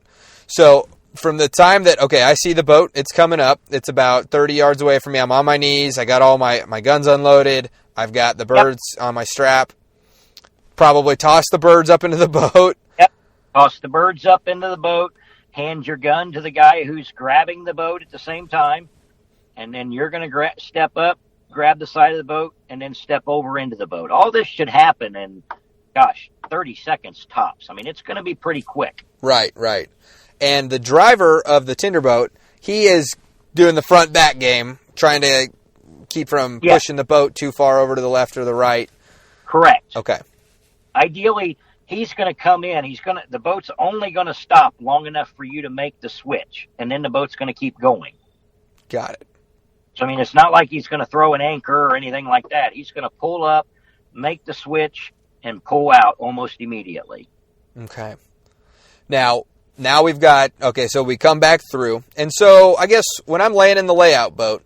So from the time that, I see the boat, it's coming up. It's about 30 yards away from me. I'm on my knees. I got all my guns unloaded. I've got the birds on my strap. Probably toss the birds up into the boat. Yep. Toss the birds up into the boat. Hand your gun to the guy who's grabbing the boat at the same time. And then you're going to step up, grab the side of the boat, and then step over into the boat. All this should happen in, 30 seconds tops. I mean, it's going to be pretty quick. Right. And the driver of the tender boat, he is doing the front-back game, trying to keep from pushing the boat too far over to the left or the right. Correct. Okay. Ideally, he's going to come in. The boat's only going to stop long enough for you to make the switch, and then the boat's going to keep going. Got it. So, I mean, it's not like he's going to throw an anchor or anything like that. He's going to pull up, make the switch, and pull out almost immediately. Okay. Now we've got, so we come back through. And so I guess when I'm laying in the layout boat,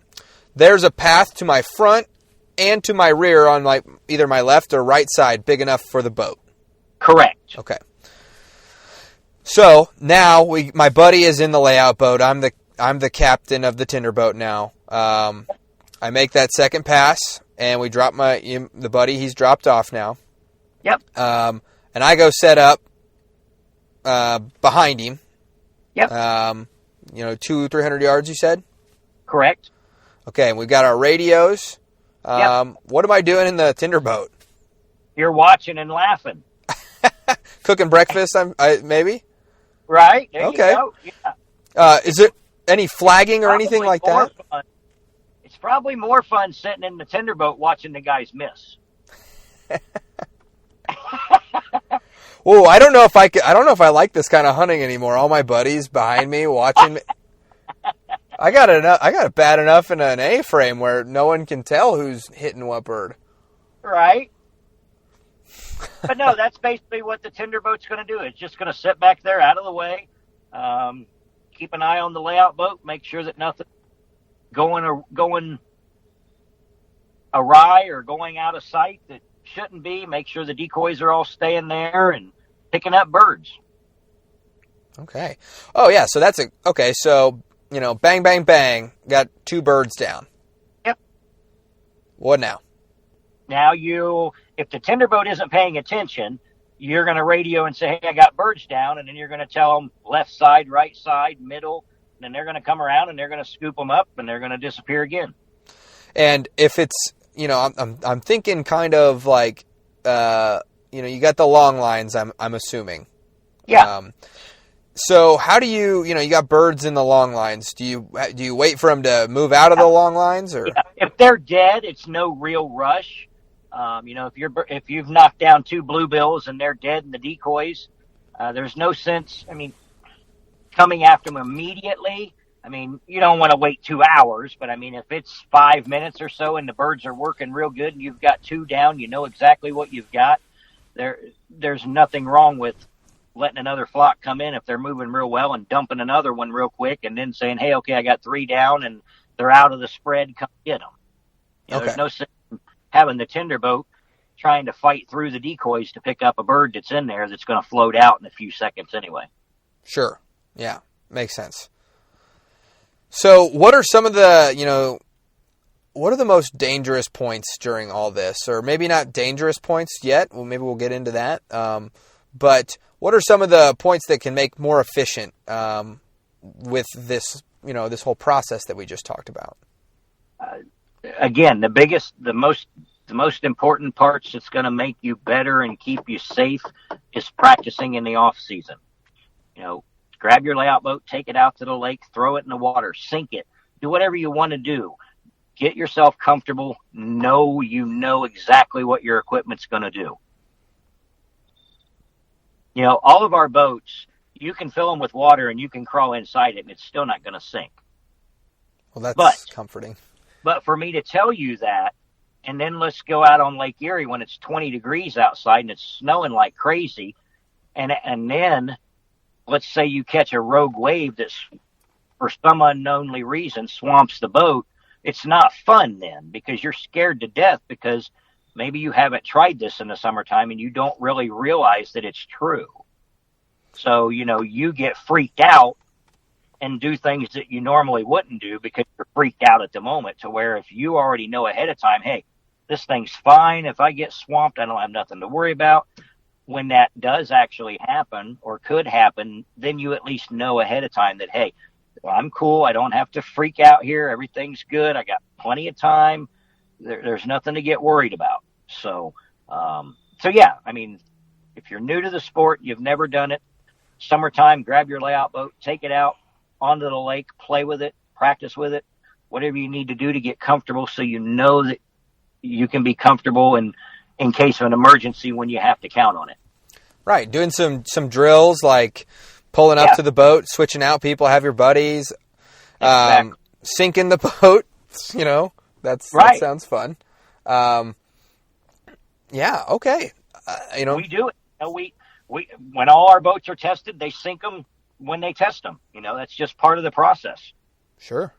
there's a path to my front and to my rear on either my left or right side big enough for the boat. Correct. Okay. So now my buddy is in the layout boat. I'm the captain of the tender boat now. I make that second pass and we drop the buddy. He's dropped off now. Yep. And I go set up behind him. Yep. 200-300 yards, you said? Correct. Okay, and we've got our radios. Yep. What am I doing in the tinder boat? You're watching and laughing. Cooking breakfast, maybe? Right. There okay. You go. Yeah. Is there any flagging or anything like that? Fun. It's probably more fun sitting in the tinder boat watching the guys miss. Whoa, I don't know if I like this kind of hunting anymore. All my buddies behind me watching me. I got it bad enough in an A-frame where no one can tell who's hitting what bird. Right. But no, that's basically what the tinder boat's going to do. It's just going to sit back there out of the way, keep an eye on the layout boat, make sure that nothing going awry or going out of sight that shouldn't be. Make sure the decoys are all staying there and picking up birds. Okay. Oh yeah. So okay. So bang, bang, bang. Got 2 birds down. Yep. What now? Now if the tinder boat isn't paying attention, you're going to radio and say, hey, I got birds down. And then you're going to tell them left side, right side, middle. And then they're going to come around and they're going to scoop them up and they're going to disappear again. And if it's, I'm thinking kind of like, you got the long lines, I'm assuming. Yeah. So how do you got birds in the long lines. Do you wait for them to move out of the long lines or? Yeah. If they're dead, it's no real rush. If you've knocked down 2 bluebills and they're dead in the decoys, there's no sense. Coming after them immediately. You don't want to wait 2 hours, but if it's 5 minutes or so and the birds are working real good and you've got 2 down, you know exactly what you've got. There's nothing wrong with letting another flock come in if they're moving real well and dumping another one real quick and then saying, hey, okay, I got 3 down and they're out of the spread, come get them. Okay. There's no sense in having the tinder boat trying to fight through the decoys to pick up a bird that's in there that's going to float out in a few seconds anyway. Sure. Yeah, makes sense. So what are some of the, what are the most dangerous points during all this? Or maybe not dangerous points yet. Well, maybe we'll get into that. But what are some of the points that can make more efficient with this, this whole process that we just talked about? Again, the most important parts that's going to make you better and keep you safe is practicing in the off season. Grab your layout boat, take it out to the lake, throw it in the water, sink it, do whatever you want to do. Get yourself comfortable. Know exactly what your equipment's going to do. All of our boats, you can fill them with water and you can crawl inside it and it's still not going to sink. Well, that's comforting. But for me to tell you that, and then let's go out on Lake Erie when it's 20 degrees outside and it's snowing like crazy, and then let's say you catch a rogue wave that's for some unknownly reason swamps the boat. It's not fun then because you're scared to death because maybe you haven't tried this in the summertime and you don't really realize that it's true. So, you get freaked out and do things that you normally wouldn't do because you're freaked out at the moment, to where if you already know ahead of time, hey, this thing's fine. If I get swamped, I don't have nothing to worry about. When that does actually happen or could happen, then you at least know ahead of time that, hey, well, I'm cool. I don't have to freak out here. Everything's good. I got plenty of time. There's nothing to get worried about. So yeah, if you're new to the sport, you've never done it, summertime, grab your layout boat, take it out onto the lake, play with it, practice with it, whatever you need to do to get comfortable so you know that you can be comfortable in case of an emergency when you have to count on it. Right. Doing some drills like pulling up to the boat, switching out people, have your buddies, sinking the boat, that sounds fun. Yeah. Okay. We do it. We when all our boats are tested, they sink them when they test them. That's just part of the process. Sure.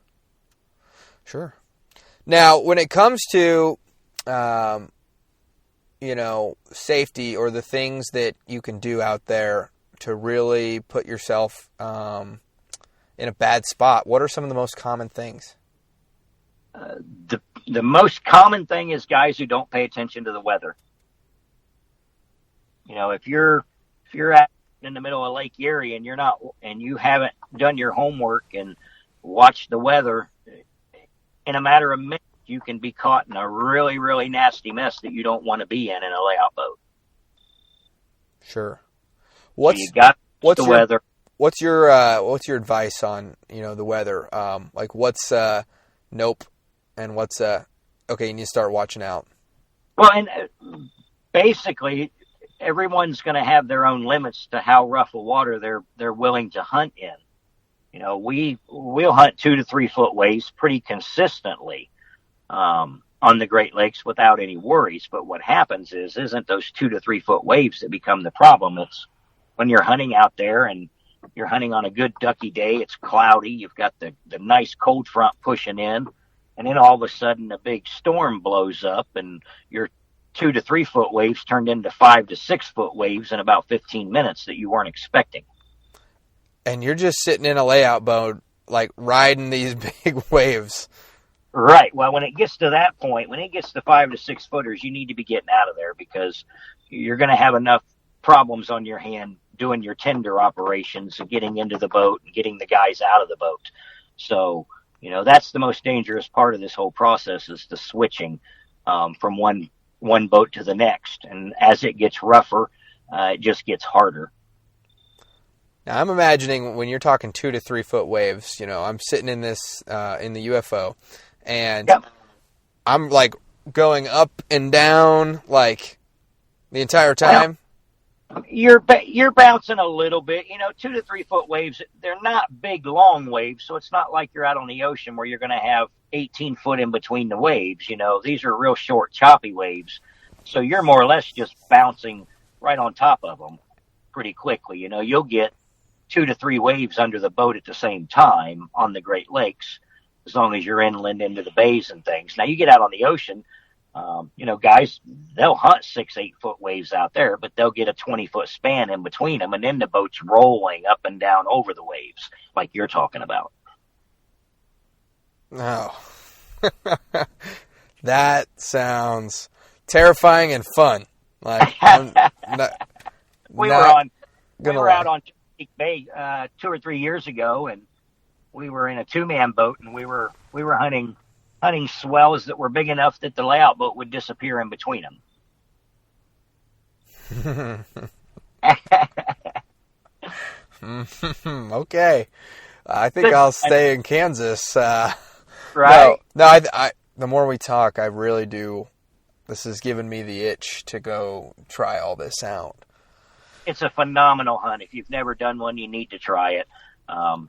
Now, when it comes to, safety or the things that you can do out there to really put yourself in a bad spot, what are some of the most common things? The most common thing is guys who don't pay attention to the weather. If you're at in the middle of Lake Erie and you haven't done your homework and watched the weather, in a matter of minutes, you can be caught in a really, really nasty mess that you don't want to be in a layout boat. Sure. What's the weather? What's your advice on, the weather? Like what's nope, and what's okay, you need to start watching out. Well, and basically everyone's going to have their own limits to how rough a water they're willing to hunt in. We'll hunt 2 to 3 foot waves pretty consistently on the Great Lakes without any worries. But what happens isn't those 2 to 3 foot waves that become the problem. It's when you're hunting out there and you're hunting on a good ducky day, it's cloudy, you've got the nice cold front pushing in, and then all of a sudden a big storm blows up and your 2 to 3 foot waves turned into 5 to 6 foot waves in about 15 minutes that you weren't expecting. And you're just sitting in a layout boat, like riding these big waves. Right. Well, when it gets to that point, when it gets to 5 to 6 footers, you need to be getting out of there because you're going to have enough problems on your hand doing your tender operations and getting into the boat and getting the guys out of the boat. So, that's the most dangerous part of this whole process is the switching from one boat to the next. And as it gets rougher, it just gets harder. Now, I'm imagining when you're talking 2 to 3 foot waves, I'm sitting in this, in the UFO, and yep. I'm like going up and down like the entire time. Well, you're bouncing a little bit, 2 to 3 foot waves. They're not big, long waves. So it's not like you're out on the ocean where you're going to have 18 foot in between the waves. These are real short, choppy waves. So you're more or less just bouncing right on top of them pretty quickly. You'll get 2 to 3 waves under the boat at the same time on the Great Lakes, as long as you're inland into the bays and things. Now you get out on the ocean, guys, they'll hunt 6-8 foot waves out there, but they'll get a 20 foot span in between them. And then the boat's rolling up and down over the waves like you're talking about. Oh, that sounds terrifying and fun. Like we were out on Bay 2 or 3 years ago, and we were in a 2-man boat, and we were hunting swells that were big enough that the layout boat would disappear in between them. Okay, I think I'll stay in Kansas. Right? No, I the more we talk, I really do. This has given me the itch to go try all this out. It's a phenomenal hunt. If you've never done one, you need to try it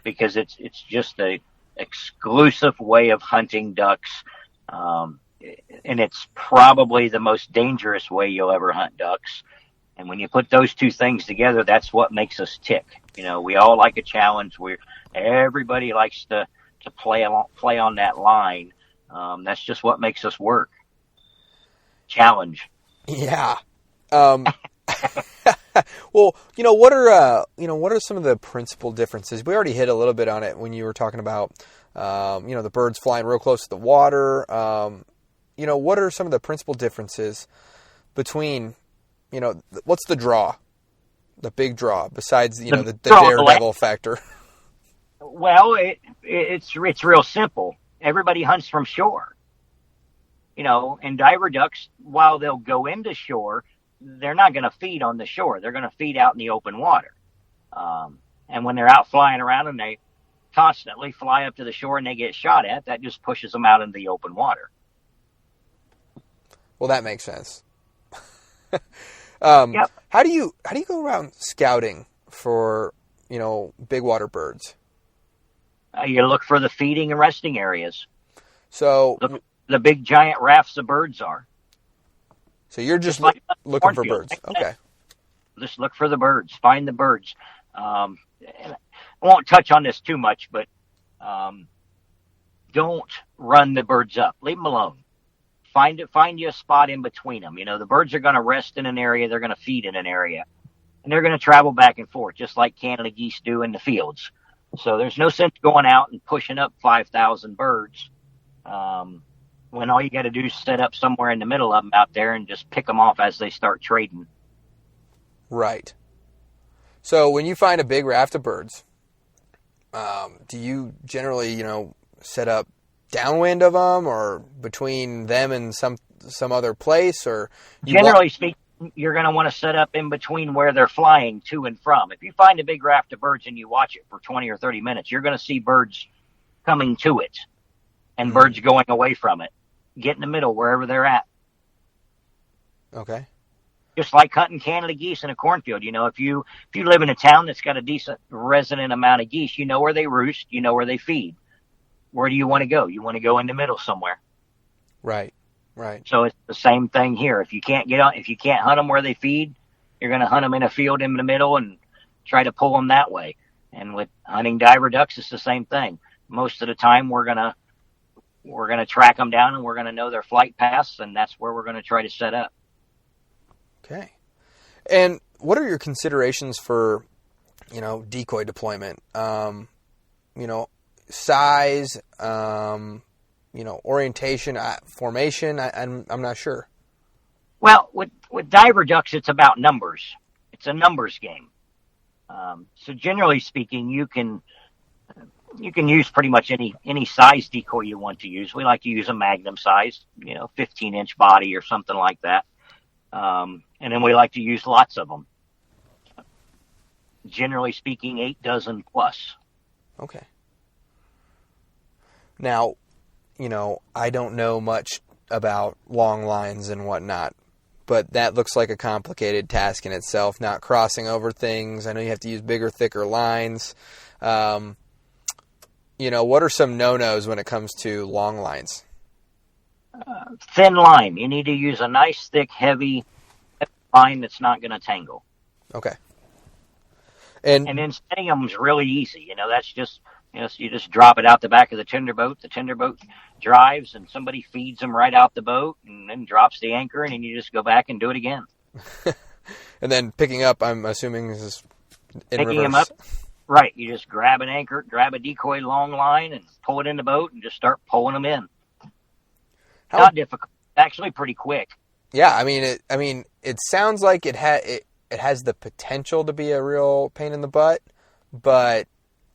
because it's just a exclusive way of hunting ducks, and it's probably the most dangerous way you'll ever hunt ducks. And when you put those two things together, that's what makes us tick. We all like a challenge. Everybody likes to play on that line. That's just what makes us work. Challenge. Yeah. Well, what are some of the principal differences? We already hit a little bit on it when you were talking about, the birds flying real close to the water. What are some of the principal differences between, what's the draw, the big draw besides, the daredevil factor? Well, it's real simple. Everybody hunts from shore, and diver ducks, while they'll go into shore, they're not going to feed on the shore. They're going to feed out in the open water. And when they're out flying around and they constantly fly up to the shore and they get shot at, that just pushes them out into the open water. Well, that makes sense. Yep. How do you go around scouting for, big water birds? You look for the feeding and resting areas. So the big giant rafts of birds are. So you're just looking for birds. Okay. Just look for the birds. Find the birds. I won't touch on this too much, but don't run the birds up. Leave them alone. Find you a spot in between them. The birds are going to rest in an area. They're going to feed in an area. And they're going to travel back and forth, just like Canada geese do in the fields. So there's no sense going out and pushing up 5,000 birds. When all you got to do is set up somewhere in the middle of them out there and just pick them off as they start trading. Right. So when you find a big raft of birds, do you generally, set up downwind of them or between them and some other place? Or generally speaking, you're going to want to set up in between where they're flying to and from. If you find a big raft of birds and you watch it for 20 or 30 minutes, you're going to see birds coming to it and birds going away from it. Get in the middle wherever they're at. Okay. Just like hunting Canada geese in a cornfield. If you live in a town that's got a decent resident amount of geese, you know where they roost, you know where they feed. Where do you want to go? You want to go in the middle somewhere. Right. So it's the same thing here. If you can't hunt them where they feed, you're going to hunt them in a field in the middle and try to pull them that way. And with hunting diver ducks, it's the same thing. Most of the time, we're gonna track them down and we're gonna know their flight paths, and that's where we're gonna try to set up. Okay. And what are your considerations for, decoy deployment? Size, orientation, formation. I'm not sure. Well, with diver ducks, it's about numbers. It's a numbers game. So generally speaking, you can use pretty much any size decoy you want to use. We like to use a magnum size, 15-inch body or something like that. And then we like to use lots of them. Generally speaking, 8 dozen plus. Okay. Now, I don't know much about long lines and whatnot, but that looks like a complicated task in itself, not crossing over things. I know you have to use bigger, thicker lines. What are some no-nos when it comes to long lines? Thin line. You need to use a nice, thick, heavy line that's not going to tangle. Okay. And then setting them is really easy. That's just, you just drop it out the back of the tender boat. The tender boat drives and somebody feeds them right out the boat and then drops the anchor, and then you just go back and do it again. And then picking up, I'm assuming, is in picking reverse. Them up. Right. You just grab an anchor, grab a decoy long line, and pull it in the boat and just start pulling them in. Not difficult. Actually pretty quick. Yeah, it sounds like it has the potential to be a real pain in the butt, but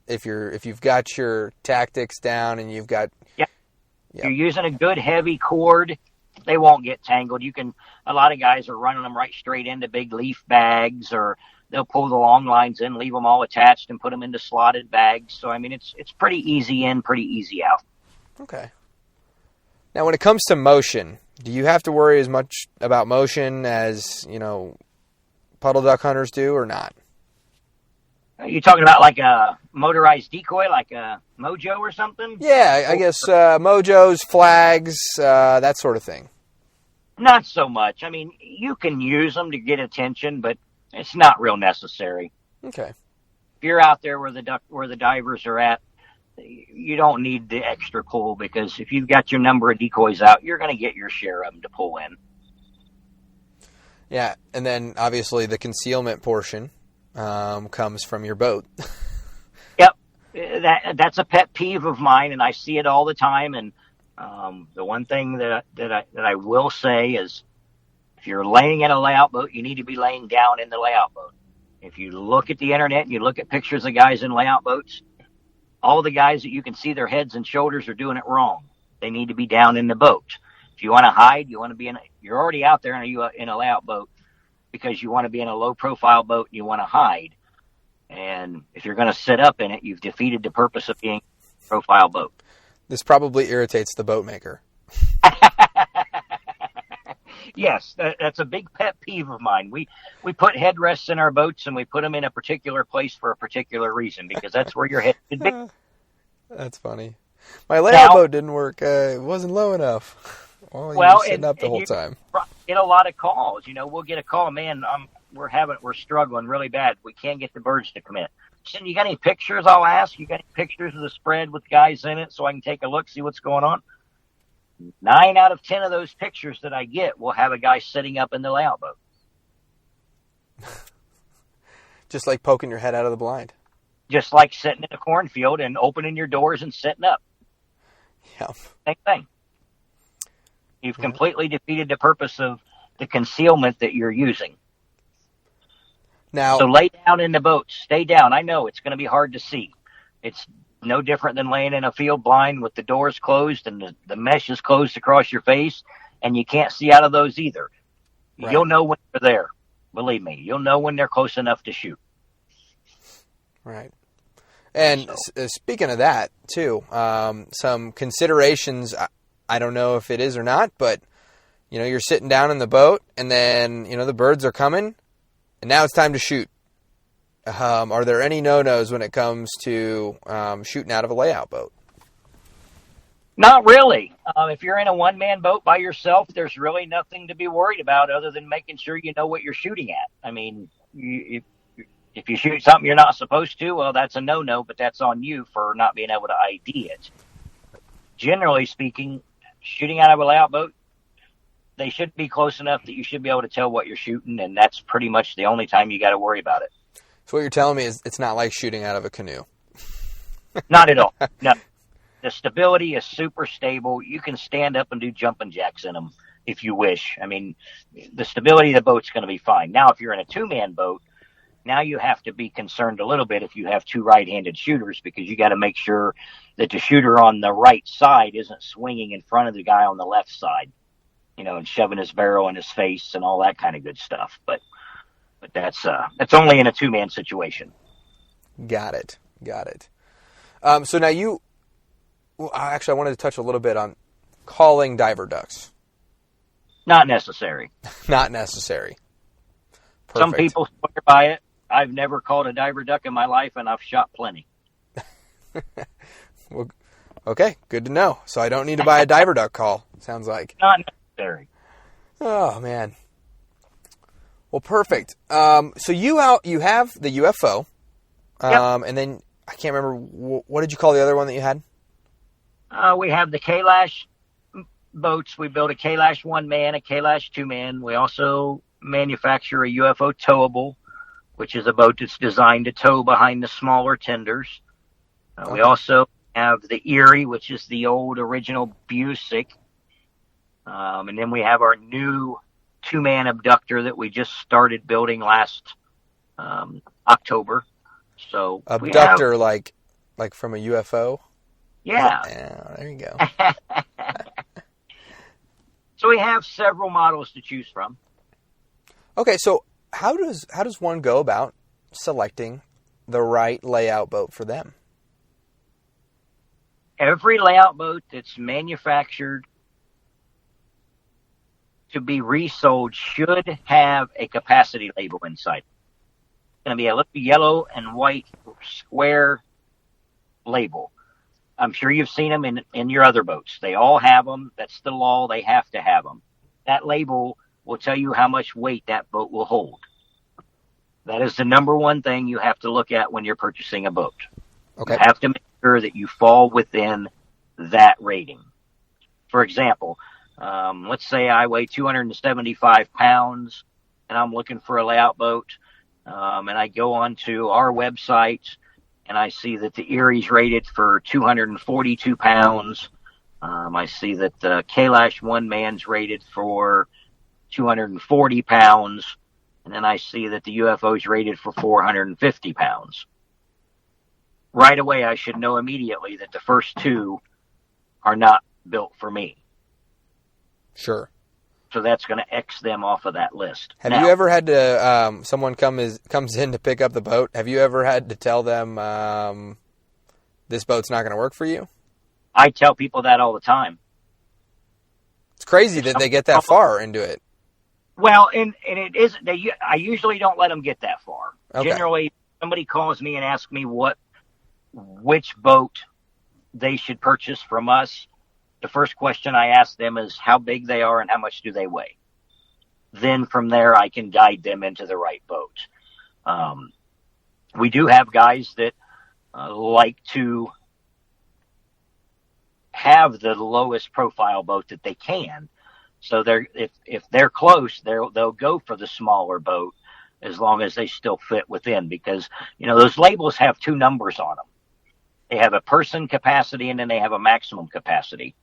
if you've got your tactics down and you've got you're using a good heavy cord, they won't get tangled. A lot of guys are running them right straight into big leaf bags, or they'll pull the long lines in, leave them all attached, and put them into slotted bags. So it's pretty easy in, pretty easy out. Okay. Now, when it comes to motion, do you have to worry as much about motion as, puddle duck hunters do, or not? Are you talking about like a motorized decoy, like a Mojo or something? Yeah, I guess Mojos, flags, that sort of thing. Not so much. You can use them to get attention, but it's not real necessary. Okay. If you're out there where the divers are at, you don't need the extra pull, because if you've got your number of decoys out, you're going to get your share of them to pull in. Yeah, and then obviously the concealment portion comes from your boat. Yep, that's a pet peeve of mine, and I see it all the time. And the one thing that I will say is, if you're laying in a layout boat, you need to be laying down in the layout boat. If you look at the internet and you look at pictures of guys in layout boats, all the guys that you can see their heads and shoulders are doing it wrong. They need to be down in the boat. If you want to hide, you're already out there in a layout boat because you want to be in a low profile boat and you want to hide. And if you're going to sit up in it, you've defeated the purpose of being a profile boat. This probably irritates the boat maker. Yes, that's a big pet peeve of mine. We put headrests in our boats, and we put them in a particular place for a particular reason, because that's where your head should be. That's funny. My layout boat didn't work. It wasn't low enough. Well, you were sitting up the whole time. Get a lot of calls. We'll get a call, man, we're struggling really bad. We can't get the birds to come in. So, you got any pictures? I'll ask. You got any pictures of the spread with guys in it so I can take a look, see what's going on? 9 out of 10 of those pictures that I get will have a guy sitting up in the layout boat. Just like poking your head out of the blind. Just like sitting in a cornfield and opening your doors and sitting up. Yep. Same thing. You've completely defeated the purpose of the concealment that you're using. Now, so lay down in the boat. Stay down. I know it's going to be hard to see. It's no different than laying in a field blind with the doors closed and the mesh is closed across your face, and you can't see out of those either. Right. You'll know when they're there. Believe me, you'll know when they're close enough to shoot. Right. And speaking of that, too, some considerations, I don't know if it is or not, but, you're sitting down in the boat, and then, the birds are coming, and now it's time to shoot. Are there any no-nos when it comes to shooting out of a layout boat? Not really. If you're in a one-man boat by yourself, there's really nothing to be worried about other than making sure you know what you're shooting at. I mean, if you shoot something you're not supposed to, well, that's a no-no, but that's on you for not being able to ID it. Generally speaking, shooting out of a layout boat, they should be close enough that you should be able to tell what you're shooting, and that's pretty much the only time you got to worry about it. So what you're telling me is it's not like shooting out of a canoe. Not at all. No. The stability is super stable. You can stand up and do jumping jacks in them if you wish. I mean, the stability of the boat's going to be fine. Now, if you're in a two-man boat, now you have to be concerned a little bit if you have two right-handed shooters, because you got to make sure that the shooter on the right side isn't swinging in front of the guy on the left side, and shoving his barrel in his face and all that kind of good stuff. But that's only in a two-man situation. Got it. So now I wanted to touch a little bit on calling diver ducks. Not necessary. Not necessary. Perfect. Some people swear by it. I've never called a diver duck in my life, and I've shot plenty. Well, okay, good to know. So I don't need to buy a diver duck call, sounds like. Not necessary. Oh, man. Well, perfect. So you have the UFO, Yep. And then I can't remember, what did you call the other one that you had? We have the Kalash boats. We build a Kalash one-man, a Kalash two-man. We also manufacture a UFO towable, which is a boat that's designed to tow behind the smaller tenders. We also have the Erie, which is the old original Busick. And then we have our new two-man abductor that we just started building last October. So abductor, like from a UFO? Yeah. Yeah, there you go. So we have several models to choose from. Okay, so how does one go about selecting the right layout boat for them? Every layout boat that's manufactured to be resold should have a capacity label inside. It's going to be a little yellow and white square label. I'm sure you've seen them in your other boats. They all have them. That's the law. They have to have them. That label will tell you how much weight that boat will hold. That is the number one thing you have to look at when you're purchasing a boat. Okay. You have to make sure that you fall within that rating. For example, let's say I weigh 275 pounds and I'm looking for a layout boat, and I go onto our website and I see that the Erie's rated for 242 pounds. I see that the Kalash one man's rated for 240 pounds. And then I see that the UFO's rated for 450 pounds. Right away, I should know immediately that the first two are not built for me. Sure. So that's going to X them off of that list. Have you ever had to, someone comes in to pick up the boat, have you ever had to tell them this boat's not going to work for you? I tell people that all the time. It's crazy that they get that far into it. Well, and it isn't. I usually don't let them get that far. Okay. Generally, somebody calls me and asks me which boat they should purchase from us. The first question I ask them is how big they are and how much do they weigh. Then from there, I can guide them into the right boat. We do have guys that like to have the lowest profile boat that they can. So if they're close, they'll go for the smaller boat as long as they still fit within, because those labels have two numbers on them. They have a person capacity and then they have a maximum capacity.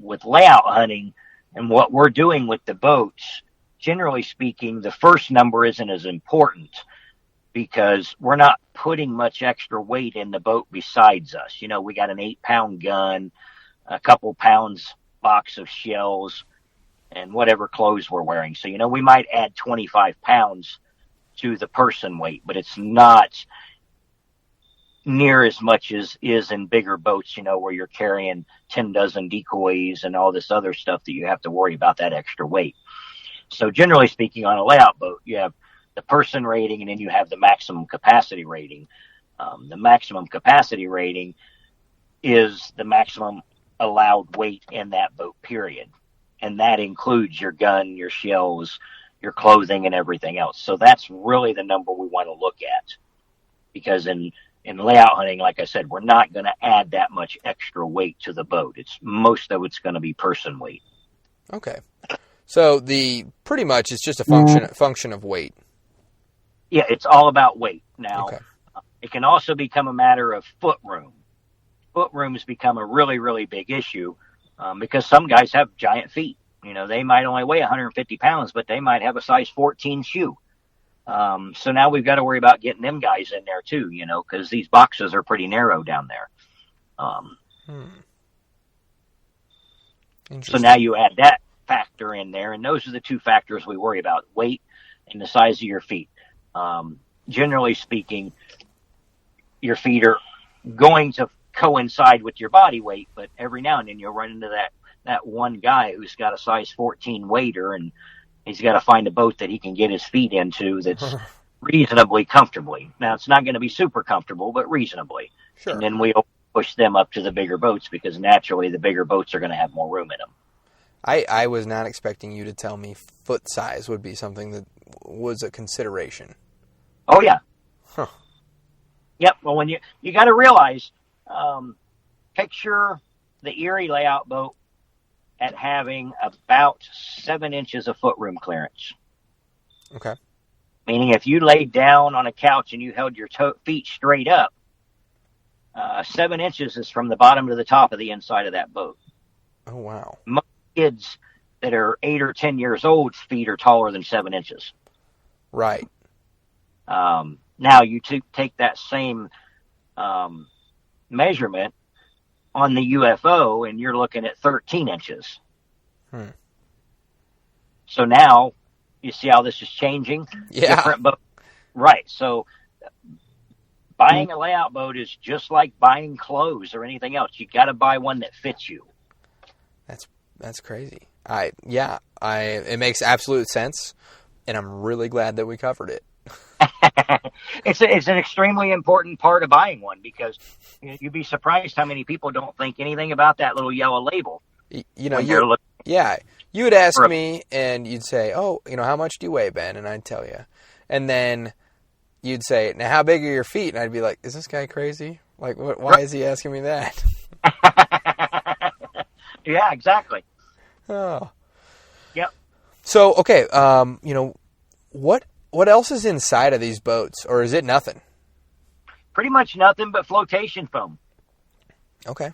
With layout hunting and what we're doing with the boats generally speaking, the first number isn't as important because we're not putting much extra weight in the boat besides us. You know, we got an 8-pound gun, a couple pounds box of shells, and whatever clothes we're wearing. So, you know, we might add 25 pounds to the person weight, but it's not near as much as is in bigger boats, you know, where you're carrying 10 dozen decoys and all this other stuff that you have to worry about that extra weight. So generally speaking, on a layout boat, you have the person rating and then you have the maximum capacity rating. The maximum capacity rating is the maximum allowed weight in that boat, period. And that includes your gun, your shells, your clothing, and everything else. So that's really the number we want to look at. Because in layout hunting, like I said, we're not going to add that much extra weight to the boat. Most of it's going to be person weight. Okay. So pretty much it's just a function of weight. Yeah, it's all about weight. Now, okay. It can also become a matter of foot room. Foot rooms become a really, really big issue because some guys have giant feet. You know, they might only weigh 150 pounds, but they might have a size 14 shoe. So now we've got to worry about getting them guys in there too, you know, because these boxes are pretty narrow down there. So now you add that factor in there, and those are the two factors we worry about: weight and the size of your feet. Generally speaking, your feet are going to coincide with your body weight, but every now and then you'll run into that one guy who's got a size 14 wader, and he's got to find a boat that he can get his feet into that's reasonably comfortably. Now, it's not going to be super comfortable, but reasonably. Sure. And then we'll push them up to the bigger boats because naturally the bigger boats are going to have more room in them. I was not expecting you to tell me foot size would be something that was a consideration. Oh, yeah. Huh. Yep. Well, when you got to realize, picture the Erie layout boat at having about 7 inches of foot room clearance. Okay. Meaning if you laid down on a couch and you held your feet straight up, 7 inches is from the bottom to the top of the inside of that boat. Oh, wow. Most kids that are 8 or 10 years old, feet are taller than 7 inches. Right. Now you take that same measurement on the UFO and you're looking at 13 inches. So now you see how this is changing? Yeah. Different boat. Right. So buying a layout boat is just like buying clothes or anything else. You got to buy one that fits you. That's crazy. It makes absolute sense, and I'm really glad that we covered it. It's an extremely important part of buying one because you'd be surprised how many people don't think anything about that little yellow label. You would ask me and you'd say, oh, how much do you weigh, Ben? And I'd tell you. And then you'd say, now how big are your feet? And I'd be like, is this guy crazy? Like, why is he asking me that? Yeah, exactly. Oh. Yep. So, okay, what else is inside of these boats, or is it nothing? Pretty much nothing but flotation foam. Okay.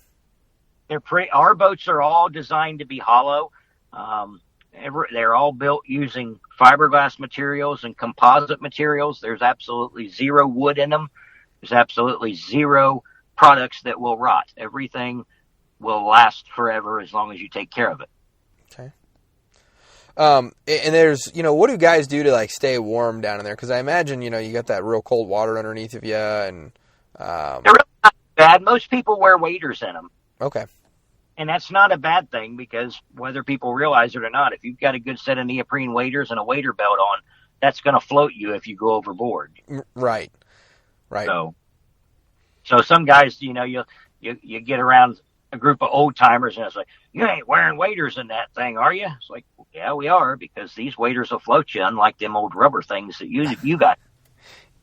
Our boats are all designed to be hollow. They're all built using fiberglass materials and composite materials. There's absolutely zero wood in them. There's absolutely zero products that will rot. Everything will last forever as long as you take care of it. Okay. And there's, what do guys do to stay warm down in there? Because I imagine, you got that real cold water underneath of you, and they're really not bad. Most people wear waders in them. Okay. And that's not a bad thing because whether people realize it or not, if you've got a good set of neoprene waders and a wader belt on, that's going to float you if you go overboard. Right. So some guys, you get around a group of old timers and it's like, you ain't wearing waders in that thing, are you? It's like, yeah, we are, because these waders will float you, unlike them old rubber things that you got.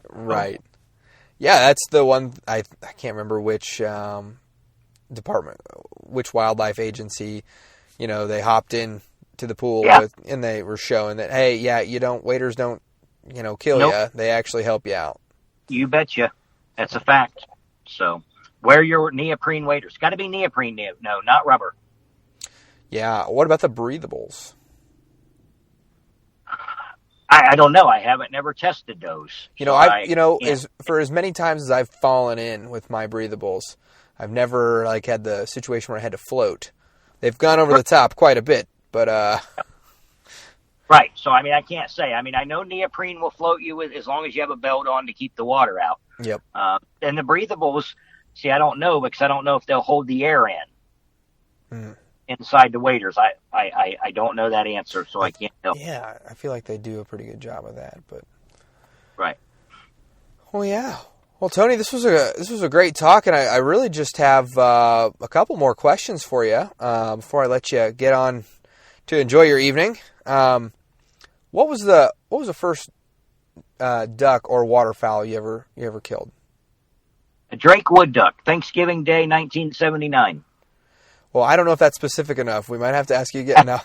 Right. Yeah, that's the one. I can't remember which department, which wildlife agency, they hopped in to the pool and they were showing that, hey, yeah, waders don't, kill you. They actually help you out. You betcha. That's a fact. So wear your neoprene waders. Got to be neoprene. No, not rubber. Yeah. What about the breathables? I don't know. I haven't never tested those. For as many times as I've fallen in with my breathables, I've never had the situation where I had to float. They've gone over the top quite a bit, but right. So I can't say. I know neoprene will float you as long as you have a belt on to keep the water out. Yep. And the breathables, see, I don't know because I don't know if they'll hold the air in inside the waders. I don't know that answer, so I can't tell. Yeah, I feel like they do a pretty good job of that, but right. Well, yeah. Well, Tony, this was a great talk, and I really just have a couple more questions for you before I let you get on to enjoy your evening. What was the first duck or waterfowl you ever killed? A Drake wood duck, Thanksgiving Day, 1979. Well, I don't know if that's specific enough. We might have to ask you again now.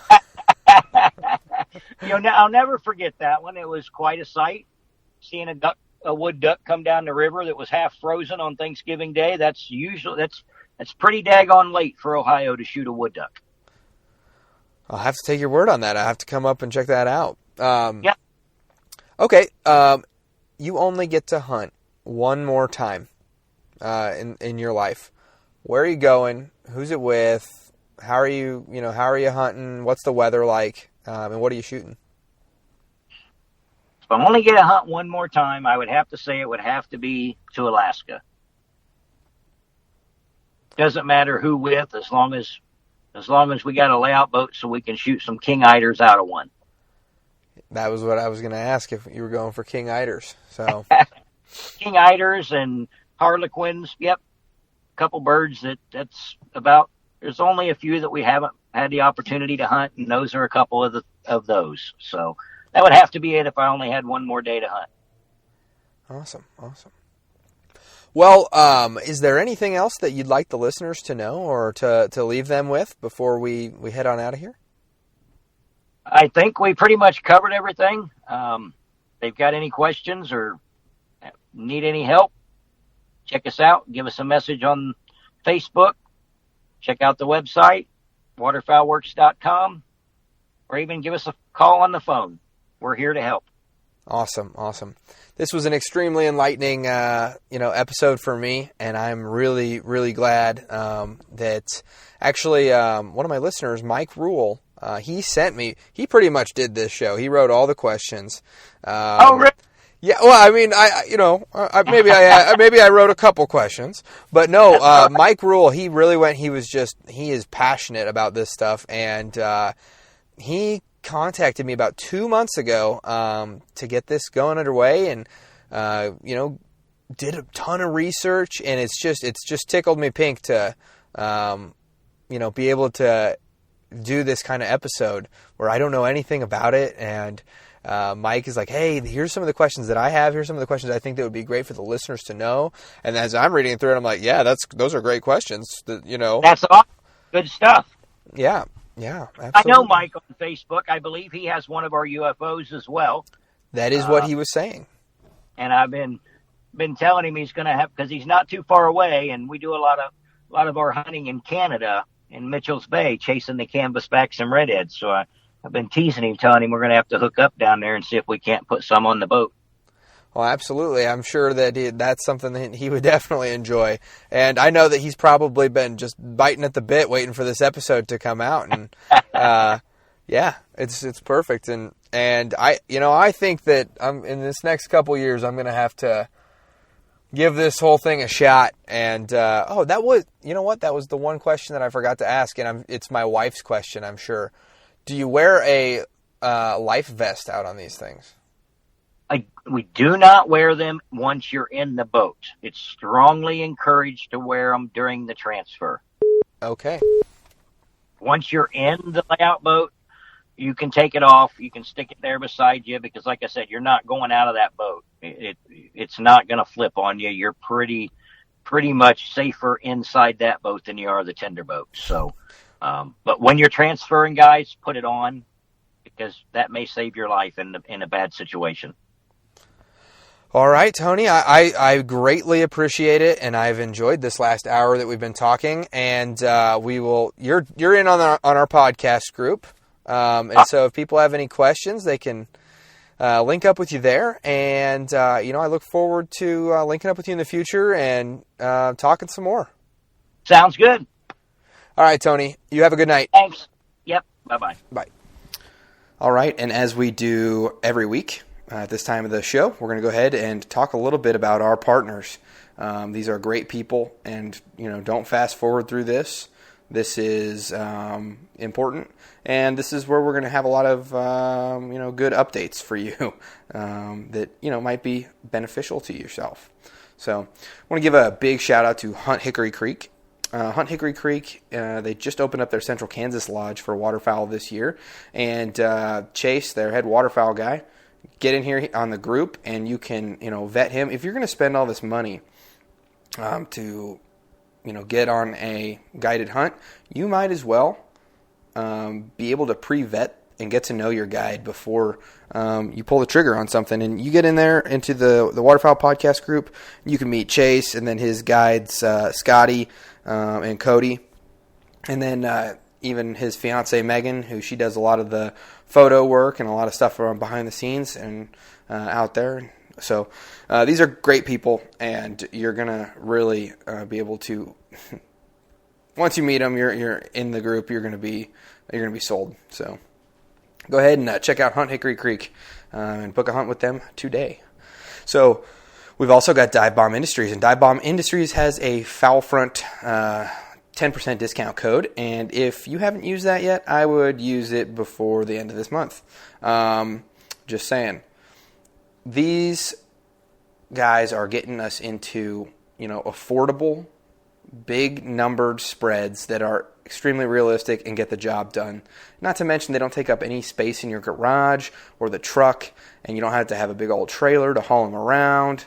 I'll never forget that one. It was quite a sight, seeing a wood duck come down the river that was half frozen on Thanksgiving Day. That's pretty daggone late for Ohio to shoot a wood duck. I'll have to take your word on that. I have to come up and check that out. Yeah. Okay. You only get to hunt one more time in your life. Where are you going? Who's it with? How are you hunting? What's the weather like? And what are you shooting? If I only get to hunt one more time, I would have to say it would have to be to Alaska. Doesn't matter who with, as long as we got a layout boat so we can shoot some king eiders out of one. That was what I was going to ask, if you were going for king eiders. So king eiders and harlequins, yep. Couple birds that's about. There's only a few that we haven't had the opportunity to hunt, and those are a couple of those. So that would have to be it if I only had one more day to hunt. Awesome. Well, is there anything else that you'd like the listeners to know or to leave them with before we head on out of here? I think we pretty much covered everything. They've got any questions or need any help, check us out. Give us a message on Facebook. Check out the website, waterfowlworks.com, or even give us a call on the phone. We're here to help. Awesome. This was an extremely enlightening, episode for me, and I'm really, really glad that actually one of my listeners, Mike Rule, he pretty much did this show. He wrote all the questions. Oh, really? Yeah, well, maybe I wrote a couple questions, but no, Mike Rule, he is passionate about this stuff, and he contacted me about 2 months ago to get this going underway, and did a ton of research, and it's just tickled me pink to be able to do this kind of episode where I don't know anything about it, and Mike is like, hey, here's some of the questions that I have. Here's some of the questions I think that would be great for the listeners to know. And as I'm reading through it, I'm like, yeah, those are great questions. That's awesome. Good stuff. Yeah, absolutely. I know Mike on Facebook. I believe he has one of our UFOs as well. That is what he was saying. And I've been telling him he's going to have, because he's not too far away, and we do a lot of our hunting in Canada, in Mitchell's Bay, chasing the canvasbacks and redheads. So I've been teasing him, telling him we're going to have to hook up down there and see if we can't put some on the boat. Well, absolutely. I'm sure that that's something that he would definitely enjoy. And I know that he's probably been just biting at the bit waiting for this episode to come out. And yeah, it's perfect. And I think that in this next couple years, I'm going to have to give this whole thing a shot. And that was the one question that I forgot to ask. And it's my wife's question, I'm sure. Do you wear a life vest out on these things? We do not wear them once you're in the boat. It's strongly encouraged to wear them during the transfer. Okay. Once you're in the layout boat, you can take it off. You can stick it there beside you because, like I said, you're not going out of that boat. It's not going to flip on you. You're pretty much safer inside that boat than you are the tender boat. So, but when you're transferring, guys, put it on because that may save your life in a bad situation. All right, Tony, I greatly appreciate it, and I've enjoyed this last hour that we've been talking. And you're in on our podcast group, and so if people have any questions, they can link up with you there. And, I look forward to linking up with you in the future and talking some more. Sounds good. All right, Tony. You have a good night. Thanks. Yep. Bye-bye. Bye. All right, and as we do every week at this time of the show, we're going to go ahead and talk a little bit about our partners. These are great people, and don't fast forward through this. This is important, and this is where we're going to have a lot of good updates for you that might be beneficial to yourself. So, I want to give a big shout out to Hunt Hickory Creek. Hunt Hickory Creek, they just opened up their Central Kansas Lodge for waterfowl this year, and Chase, their head waterfowl guy, get in here on the group, and you can vet him. If you're going to spend all this money to get on a guided hunt, you might as well be able to pre-vet and get to know your guide before you pull the trigger on something. And you get in there into the Waterfowl podcast group, you can meet Chase and then his guides, Scotty and Cody, and then even his fiance Megan, who she does a lot of the photo work and a lot of stuff around behind the scenes and out there. So these are great people, and you're gonna really be able to. Once you meet them, you're in the group. You're gonna be sold. So go ahead and check out Hunt Hickory Creek and book a hunt with them today. So we've also got Dive Bomb Industries, and Dive Bomb Industries has a foul front 10% discount code, and if you haven't used that yet, I would use it before the end of this month. Just saying. These guys are getting us into, affordable, big numbered spreads that are extremely realistic and get the job done. Not to mention they don't take up any space in your garage or the truck, and you don't have to have a big old trailer to haul them around.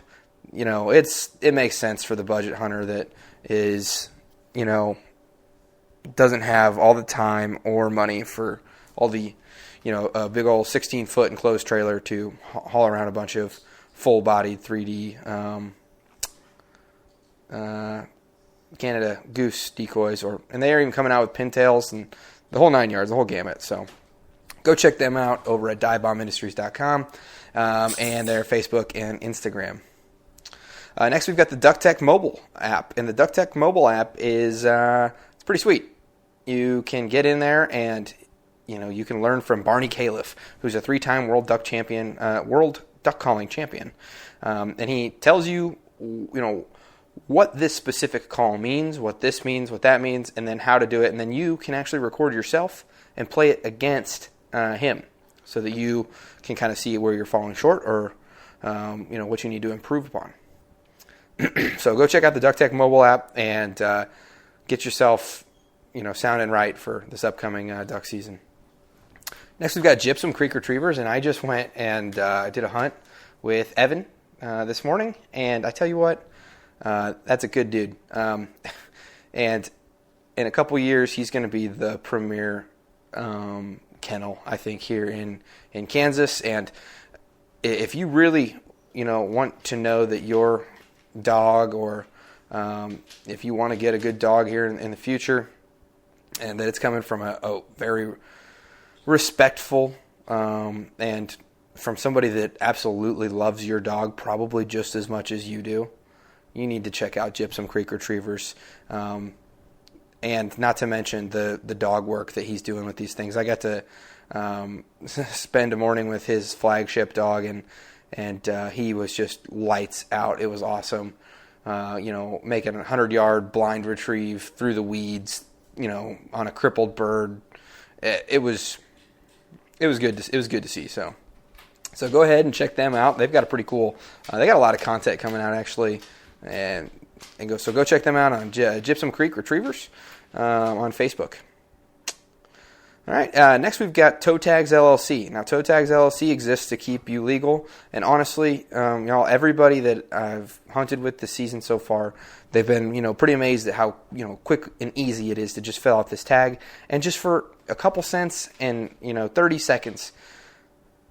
It makes sense for the budget hunter that is, doesn't have all the time or money for all the, a big old 16-foot enclosed trailer to haul around a bunch of full-bodied 3D Canada goose decoys, and they are even coming out with pintails and the whole 9 yards, the whole gamut. So go check them out over at divebombindustries.com and their Facebook and Instagram. Next, we've got the DuckTech mobile app, and the DuckTech mobile app is it's pretty sweet. You can get in there and you can learn from Barney Califf, who's a 3-time world duck champion, world duck calling champion, and he tells you, what this specific call means, what this means, what that means, and then how to do it, and then you can actually record yourself and play it against him, so that you can kind of see where you're falling short or what you need to improve upon. So go check out the DuckTech mobile app and get yourself sounding right for this upcoming duck season. Next, we've got Gypsum Creek Retrievers, and I just went and did a hunt with Evan this morning, and I tell you what, that's a good dude. And in a couple years, he's going to be the premier kennel, I think, here in Kansas. And if you really, want to know that your dog, or if you want to get a good dog here in the future, and that it's coming from a very respectful and from somebody that absolutely loves your dog probably just as much as you do, you need to check out Gypsum Creek Retrievers. And not to mention the dog work that he's doing with these things. I got to spend a morning with his flagship dog, and he was just lights out. It was awesome. Making a 100-yard blind retrieve through the weeds, on a crippled bird. It was good. It was good to see. So go ahead and check them out. They've got a pretty cool. They got a lot of content coming out actually, and go check them out on Gypsum Creek Retrievers on Facebook. All right. Next, we've got Tags Llc. Now, Tags Llc exists to keep you legal, and honestly, y'all, everybody that I've hunted with this season so far, they've been, pretty amazed at how, quick and easy it is to just fill out this tag, and just for a couple cents and 30 seconds,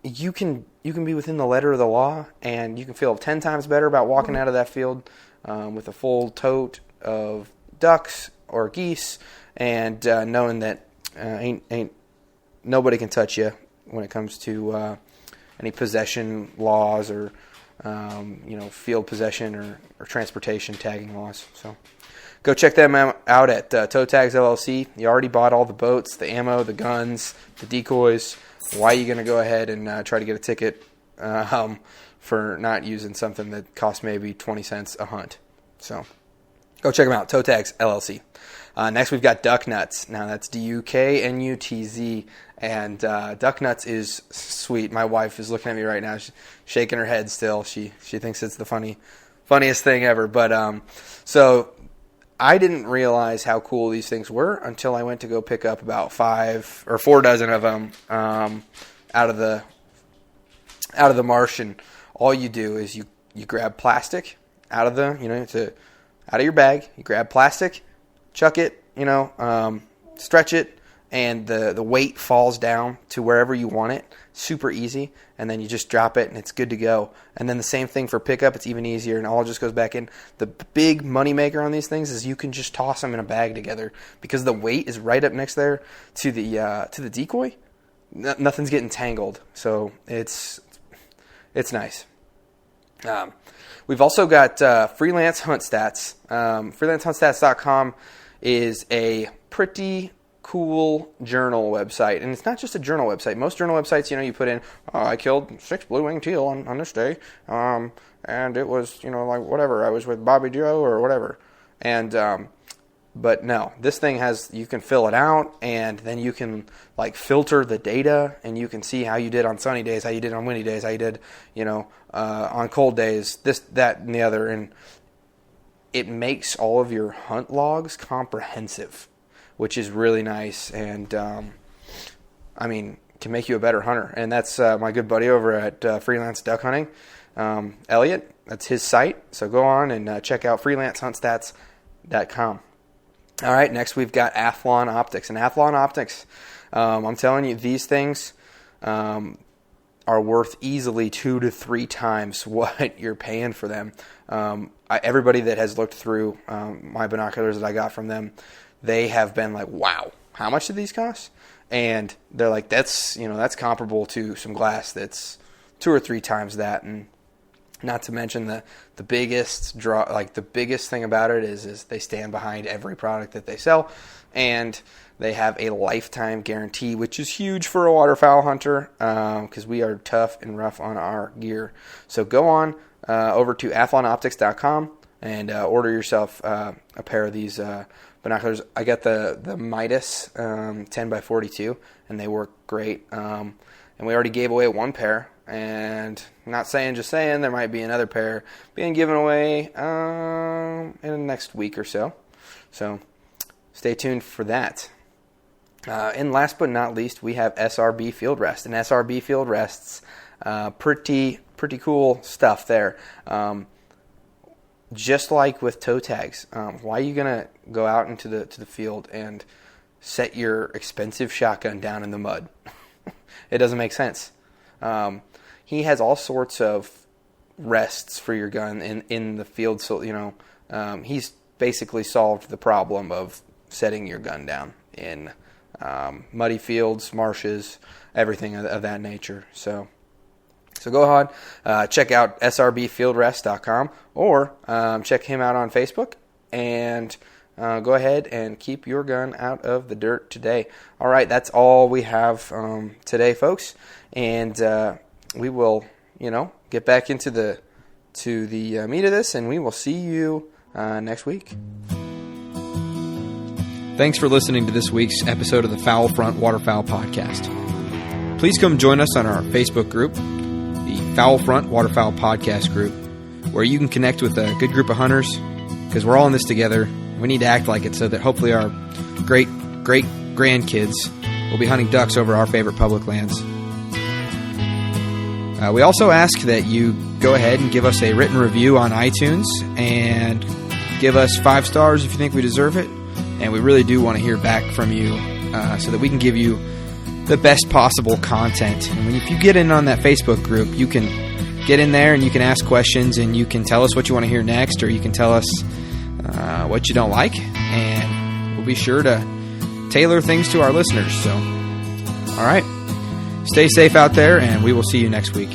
you can be within the letter of the law, and you can feel 10 times better about walking out of that field with a full tote of ducks or geese, and knowing that ain't nobody can touch you when it comes to any possession laws or field possession or transportation tagging laws. So go check them out at Tags Llc. You already bought all the boats, the ammo, the guns, the decoys. Why are you going to go ahead and try to get a ticket for not using something that costs maybe 20 cents a hunt? So go check them out, Tags Llc. Next, we've got Duck Nuts. Now, that's DUKNUTZ, and Duck Nuts is sweet. My wife is looking at me right now, she's shaking her head still. She thinks it's the funniest thing ever. But so I didn't realize how cool these things were until I went to go pick up about 5 or 4 dozen of them out of the marsh. And all you do is you grab plastic out of out of your bag. You grab plastic, chuck it, stretch it, and the weight falls down to wherever you want it. Super easy. And then you just drop it and it's good to go. And then the same thing for pickup. It's even easier and all just goes back in. The big money maker on these things is you can just toss them in a bag together because the weight is right up next there to the decoy. Nothing's getting tangled. So it's nice. We've also got Freelance Hunt Stats. FreelanceHuntStats.com is a pretty cool journal website, and it's not just a journal website. Most journal websites, you put in, I killed 6 blue-winged teal on this day, and it was, whatever, I was with Bobby Joe or whatever. And but no, this thing you can fill it out, and then you can filter the data, and you can see how you did on sunny days, how you did on windy days, how you did, on cold days, this, that, and the other, and it makes all of your hunt logs comprehensive, which is really nice, and can make you a better hunter. And that's my good buddy over at Freelance Duck Hunting, Elliot. That's his site. So go on and check out freelancehuntstats.com. All right, next we've got Athlon Optics. And Athlon Optics, I'm telling you, these things are worth easily 2 to 3 times what you're paying for them. Everybody that has looked through my binoculars that I got from them, they have been like, wow, how much did these cost? And they're like, that's comparable to some glass that's 2 or 3 times that. And not to mention the biggest the biggest thing about it is they stand behind every product that they sell, and they have a lifetime guarantee, which is huge for a waterfowl hunter because we are tough and rough on our gear. So go on over to athlonoptics.com and order yourself a pair of these binoculars. I got the Midas 10x42, and they work great. And we already gave away 1 pair. And not saying, just saying, there might be another pair being given away in the next week or so. So stay tuned for that. And last but not least, we have Srb Field Rest. And Srb Field Rests, pretty cool stuff there. Just like with toe tags, why are you gonna go out into the field and set your expensive shotgun down in the mud? It doesn't make sense. He has all sorts of rests for your gun in the field, so he's basically solved the problem of setting your gun down in muddy fields, marshes, everything of that nature. So go ahead, check out srbfieldrest.com or check him out on Facebook, and go ahead and keep your gun out of the dirt today. All right, that's all we have today, folks, and we will, get back into the meat of this, and we will see you next week. Thanks for listening to this week's episode of the Fowl Front Waterfowl Podcast. Please come join us on our Facebook group, the Fowl Front Waterfowl Podcast group, where you can connect with a good group of hunters, because we're all in this together. We need to act like it so that hopefully our great grandkids will be hunting ducks over our favorite public lands. We also ask that you go ahead and give us a written review on iTunes and give us 5 stars if you think we deserve it. And we really do want to hear back from you so that we can give you the best possible content. And if you get in on that Facebook group, you can get in there and you can ask questions, and you can tell us what you want to hear next, or you can tell us what you don't like, and we'll be sure to tailor things to our listeners. So, all right. Stay safe out there, and we will see you next week.